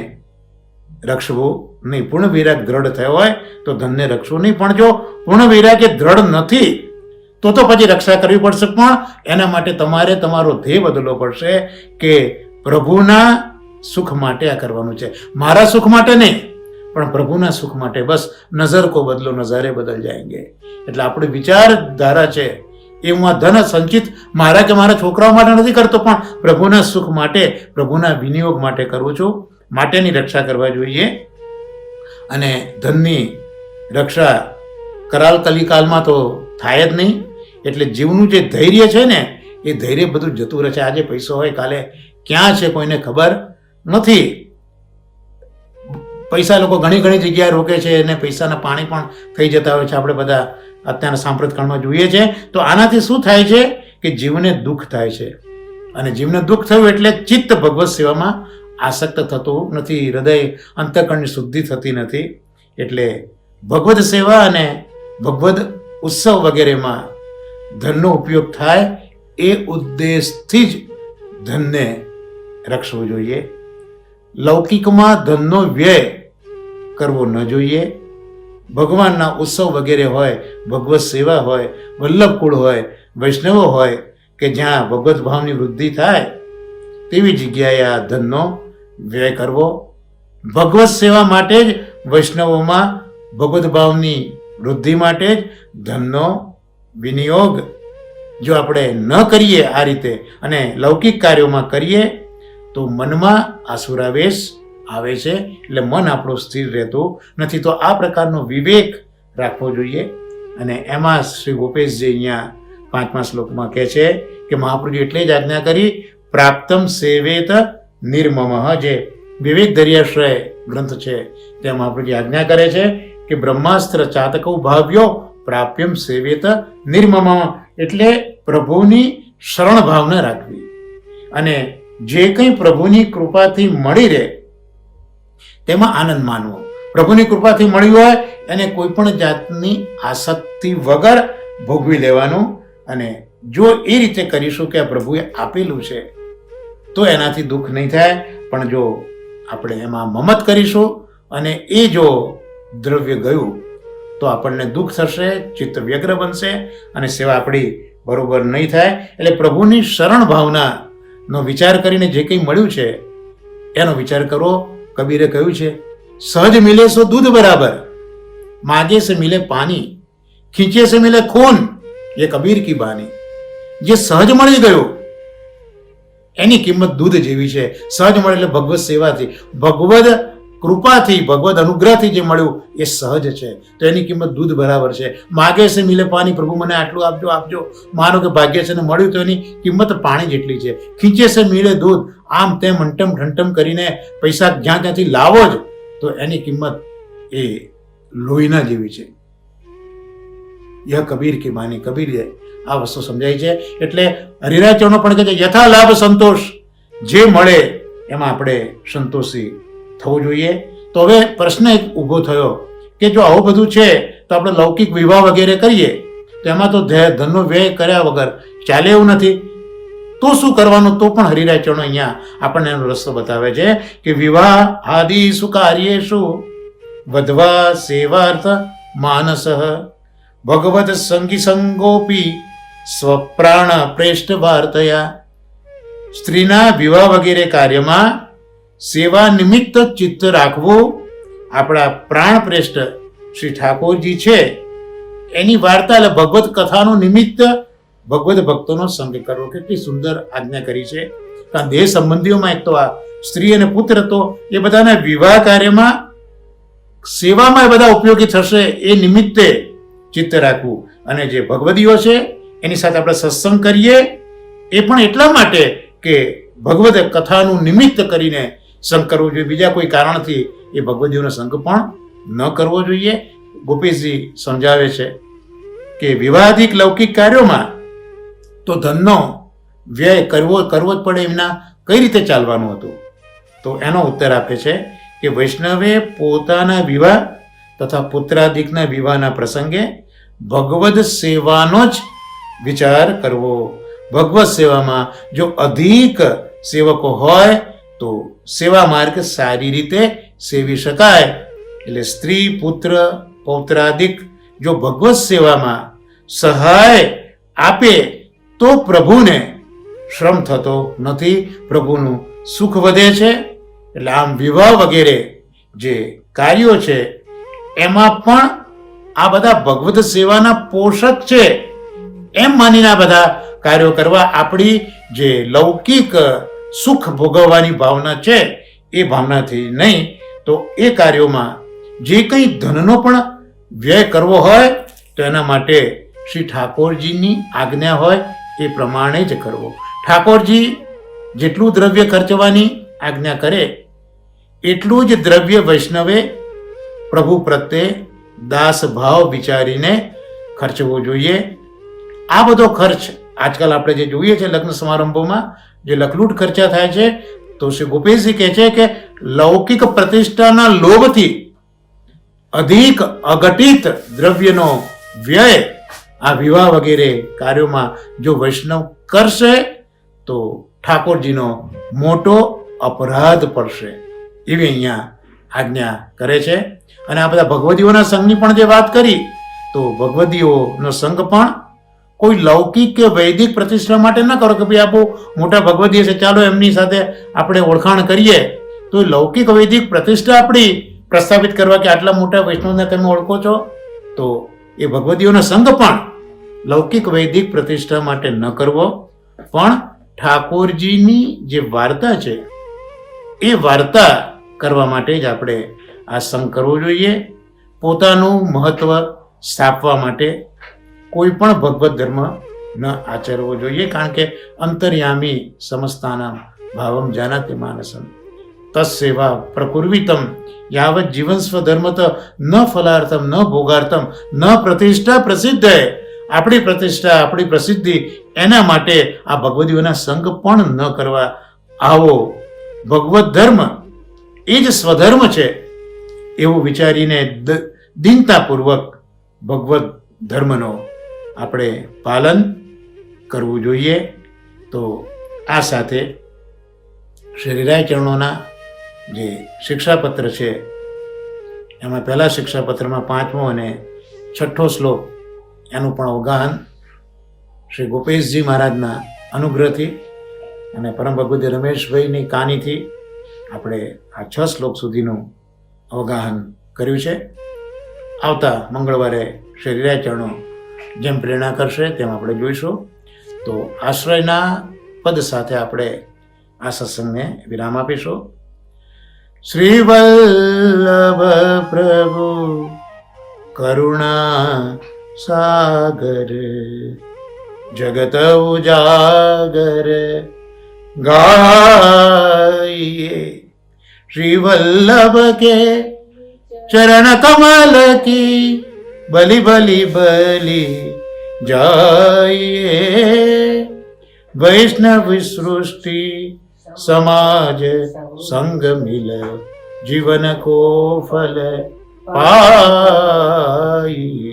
રક્ષવું નહીં. પૂર્ણ વૈરાગ દ્રઢ થયો હોય તો ધનને રક્ષવું નહીં. પણ જો પૂર્ણ વૈરાગ્ય દ્રઢ નથી તો પછી રક્ષા કરવી પડશે. પણ એના માટે તમારે તમારો ધ્યેય બદલવો પડશે કે પ્રભુના સુખ માટે આ કરવાનું છે, મારા સુખ માટે નહીં પણ પ્રભુના સુખ માટે. બસ નજર કો બદલો નજારે બદલ જાયંગે. એટલે આપણી વિચારધારા છે એ હું આ ધન સંચિત મારા કે મારા છોકરાઓ માટે નથી કરતો, પણ પ્રભુના સુખ માટે, પ્રભુના વિનિયોગ માટે કરું છું. માટેની રક્ષા કરવા જોઈએ. અને ધનની રક્ષા કરાલ કલિકાલમાં તો થાય જ નહીં. એટલે જીવનું જે ધૈર્ય છે ને એ ધૈર્ય બધું જતું રહે છે. આજે પૈસો હોય, કાલે ક્યાં છે કોઈને ખબર નથી. પૈસા લોકો ઘણી ઘણી જગ્યાએ રોકે છે અને પૈસાના પાણી પણ થઈ જતા હોય છે. આપણે બધા અત્યારના સાંપ્રત કાળમાં જોઈએ છે. તો આનાથી શું થાય છે કે જીવને દુઃખ થાય છે, અને જીવને દુઃખ થયું એટલે ચિત્ત ભગવત સેવામાં આસક્ત થતું નથી, હૃદય અંતઃકરણની શુદ્ધિ થતી નથી. એટલે ભગવદ સેવા અને ભગવદ ઉત્સવ વગેરેમાં ધનનો ઉપયોગ થાય એ ઉદ્દેશથી જ ધનને રક્ષવું જોઈએ. લૌકિકમાં ધનનો વ્યય કરવો ન જોઈએ. ભગવાનના ઉત્સવ વગેરે હોય, ભગવત સેવા હોય, વલ્લભકુળ હોય, વૈષ્ણવો હોય કે જ્યાં ભગવત ભાવની વૃદ્ધિ થાય તેવી જગ્યાએ આ ધનનો વ્યય કરવો. ભગવત સેવા માટે જ વૈષ્ણવોમાં ભગવત ભાવની વૃદ્ધિ માટે જ ધનનો વિનિયોગ જો આપણે ન કરીએ આ રીતે અને લૌકિક કાર્યોમાં કરીએ તો મનમાં આસુરાવેશ આવે છે, એટલે મન આપણું સ્થિર રહેતું નથી. તો આ પ્રકારનો વિવેક રાખવો જોઈએ. અને એમાં શ્રી ગોપેશજી અહીંયા 5મા શ્લોકમાં કહે છે કે મહાપ્રભુજી એટલે જ આજ્ઞા કરી પ્રાપ્તમ સેવેત નિર્મમઃ, જે વિવેક દરિયાશ્રય ગ્રંથ છે ત્યાં મહાપ્રભુજી આજ્ઞા કરે છે કે બ્રહ્માસ્ત્ર ચાતકૌ ભાવ્યો પ્રાપ્યમ સેવેત નિર્મમઃ, એટલે પ્રભુની શરણ ભાવના રાખવી અને જે કંઈ પ્રભુની કૃપાથી મળી રહે તેમાં આનંદ માનવો. પ્રભુની કૃપાથી મળ્યું હોય એને કોઈ પણ જાતની આસક્તિ વગર ભોગવી લેવાનું. અને જો એ રીતે કરીશું કે આ પ્રભુએ આપેલું છે તો એનાથી દુઃખ નહીં થાય. પણ જો આપણે એમાં મમત કરીશું અને એ જો દ્રવ્ય ગયું તો આપણને દુઃખ થશે, ચિત્ત વ્યગ્ર બનશે અને સેવા આપણી બરોબર નહીં થાય. એટલે પ્રભુની શરણ ભાવનાનો વિચાર કરીને જે કંઈ મળ્યું છે એનો વિચાર કરવો. કબીરે કહ્યું છે સહજ મિલે સો દૂધ બરાબર, માગે સે મિલે પાણી, ખીંચે સે મિલે ખૂન, એ કબીર કી બાની. જે સહજ મળી ગયું એની કિંમત દૂધ જેવી છે. સહજ મળે એટલે ભગવત સેવાથી, ભગવદ કૃપાથી, ભગવદ અનુગ્રહથી જે મળ્યું એ સહજ છે, તો એની કિંમત દૂધ બરાબર છે. માગે છે મિલે પાણી, પ્રભુ મને આટલું આપજો આપજો, માનો કે ભાગ્ય છે ને મળ્યું તો એની કિંમત પાણી જેટલી છે. ખીંચે છે મિલે દૂધ, આમ તેમ અંટમ ઢંટમ કરીને પૈસા જ્યાં ત્યાંથી લાવો જ તો એની કિંમત એ લોહીના જેવી છે. યહ કબીર કી માની, કબીર આ વસ્તુ સમજાય છે. એટલે હરિરાય ચરણો પણ કહે છે યથા લાભ સંતોષ, જે મળે એમાં આપણે સંતોષી થવું જોઈએ. તો હવે પ્રશ્ન એક ઊભો થયો કે જો આવું બધું છે તો આપણે લૌકિક વિવાહ વગેરે કરીએ તો એમાં તો ધનનો વ્યય કર્યા વગર ચાલે એવું નથી. તો શું કરવાનું? તો પણ હરિરાય ચરણો અહીંયા આપણને એનો રસ્તો બતાવે છે કે વિવાહ આદિ સુકાર્યેષુ વધવા સેવાર્થ માનસ ભગવત સંગી સંગોપી સ્વપ્રાણ પ્રેષ્ઠ વાર્તયા. સ્ત્રીના વિવાહ વગેરે કાર્યમાં સેવા નિમિત્ત ચિત્ત રાખવું. આપણા પ્રાણ પ્રેષ્ઠ શ્રી ઠાકોરજી છે એની વાર્તા એટલે ભગવત કથાનું નિમિત્ત ભગવત ભક્તોનો સંગ કરવો. કેટલી સુંદર આજ્ઞા કરી છે. કારણ દેહ સંબંધીઓમાં એક તો આ સ્ત્રી અને પુત્ર, તો એ બધાના વિવાહ કાર્યમાં સેવામાં એ બધા ઉપયોગી થશે એ નિમિત્તે ચિત્ત રાખવું. અને જે ભગવદીઓ છે એની સાથે આપણે સત્સંગ કરીએ એ પણ એટલા માટે કે ભગવદ કથાનું નિમિત્ત કરીને સંગ કરવો જોઈએ. બીજા કોઈ કારણથી એ ભગવદીઓનો સંગ પણ ન કરવો જોઈએ. ગોપેશજી સમજાવે છે કે વિવાહિક લૌકિક કાર્યોમાં તો ધનનો વ્યય કરવો જ પડે, એમના કઈ રીતે ચાલવાનું હતું? તો એનો ઉત્તર આપે છે કે વૈષ્ણવે પોતાના વિવાહ તથા પુત્રાદિકના વિવાહના પ્રસંગે ભગવદ સેવાનો જ વિચાર કરવો. ભગવત સેવામાં જો અધિક સેવકો હોય તો સેવા માર્ગ સારી રીતે સેવી શકાય. એટલે સ્ત્રી પુત્ર પૌત્રાદિક જો ભગવત સેવામાં સહાય આપે તો પ્રભુને શ્રમ થતો નથી, પ્રભુનું સુખ વધે છે. એટલે આમ વિવાહ વગેરે જે કાર્યો છે એમાં પણ આ બધા ભગવત સેવાના પોષક છે એમ માનીને આ બધા કાર્યો કરવા. આપણી જે લૌકિક સુખ ભોગવવાની ભાવના છે એ ભાવનાથી નહીં, તો એ કાર્યોમાં જે કંઈ ધનનો પણ વ્યય કરવો હોય તો એના માટે શ્રી ઠાકોરજીની આજ્ઞા હોય એ પ્રમાણે જ કરવો. ઠાકોરજી જેટલું દ્રવ્ય ખર્ચવાની આજ્ઞા કરે એટલું જ દ્રવ્ય વૈષ્ણવે પ્રભુ પ્રત્યે દાસ ભાવ વિચારીને ખર્ચવો જોઈએ. આ બધો ખર્ચ આજકાલ આપણે જે જોઈએ છે લગ્ન સમારંભોમાં જે લખલૂટ ખર્ચા થાય છે, તો શ્રી ગોપેશજી કહે છે કે લૌકિક પ્રતિષ્ઠાના લોભથી અધિક અઘટિત દ્રવ્યનો વ્યય આ વિવાહ વગેરે કાર્યોમાં જો વૈષ્ણવ કરશે તો ઠાકોરજીનો મોટો અપરાધ પડશે, એવી અહીંયા આજ્ઞા કરે છે. અને આ બધા ભગવદીઓના સંઘની પણ જે વાત કરી, તો ભગવદીઓનો સંઘ પણ કોઈ લૌકિક કે વૈદિક પ્રતિષ્ઠા માટે ન કરો કે ભાઈ આ બહુ મોટા ભગવદીય છે, ચાલો એમની સાથે આપણે ઓળખાણ કરીએ. તો લૌકિક વૈદિક પ્રતિષ્ઠા આપણી પ્રસ્થાપિત કરવા કે આટલા મોટા વૈષ્ણવને તમે ઓળખો છો, તો એ ભગવદીઓનો સંઘ પણ લૌકિક વૈદિક પ્રતિષ્ઠા માટે ન કરવો, પણ ઠાકોરજીની જે વાર્તા છે એ વાર્તા કરવા માટે જ આપણે આ સંઘ કરવો જોઈએ. પોતાનું મહત્વ સ્થાપવા માટે કોઈ પણ ભગવત ધર્મ ન આચરવો જોઈએ, કારણ કે અંતર્યામી સમસ્તાનામ ભાવમ જાનાતિ માનસમ તત્સેવા પ્રકુર્વિતમ યાવત જીવન સ્વધર્મત ન ફલાર્થમ ન ભોગાર્થમ ન પ્રતિષ્ઠા પ્રસિદ્ધ. આપણી પ્રતિષ્ઠા આપણી પ્રસિદ્ધિ એના માટે આ ભગવદીઓના સંઘ પણ ન કરવા. આવો ભગવત ધર્મ એ જ સ્વધર્મ છે એવું વિચારીને દીનતાપૂર્વક ભગવત ધર્મનો આપણે પાલન કરવું જોઈએ. તો આ સાથે શ્રીરાય ચરણોના જે શિક્ષાપત્ર છે એમાં પહેલા શિક્ષાપત્રમાં 5મો અને 6ઠ્ઠો શ્લોક એનું પણ અવગાહન શ્રી ગોપેશજી મહારાજના અનુગ્રહથી અને પરમ ભગવતી રમેશભાઈની કાનીથી આપણે આ 6 શ્લોક સુધીનું અવગાહન કર્યું છે. આવતા મંગળવારે શ્રીરાય ચરણો જેમ પ્રેરણા કરશે તેમ આપણે જોઈશું. તો આશ્રયના પદ સાથે આપણે આ સત્સંગને વિરામ આપીશું. શ્રી વલ્લભ પ્રભુ કરુણા સાગર જગત ઉજાગર ગાઈએ શ્રી વલ્લભ કે ચરણ કમલ કી બલી બલી બલી जाइए वैष्णव सृष्टि समाज संग मिल जीवन को फल पाइए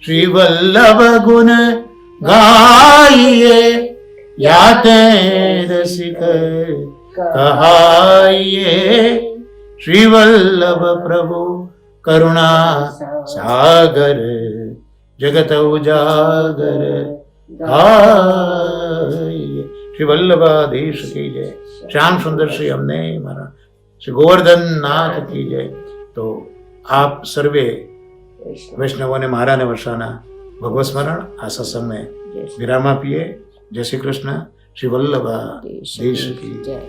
श्री वल्लभ गुण गाइए याते रसिक कहाइए श्री वल्लभ प्रभु करुणा सागर जगत उजागर गाइए श्री वल्लभाधीश की जय. श्याम सुंदर श्री हमने महाराज श्री गोवर्धन नाथ की जय. तो आप सर्वे वैष्णवों ने महाराज ने वर्षाना भगवत स्मरण आ सत्संग में विराम आपीए. जय श्री कृष्ण. श्री वल्लभाधीश की जय.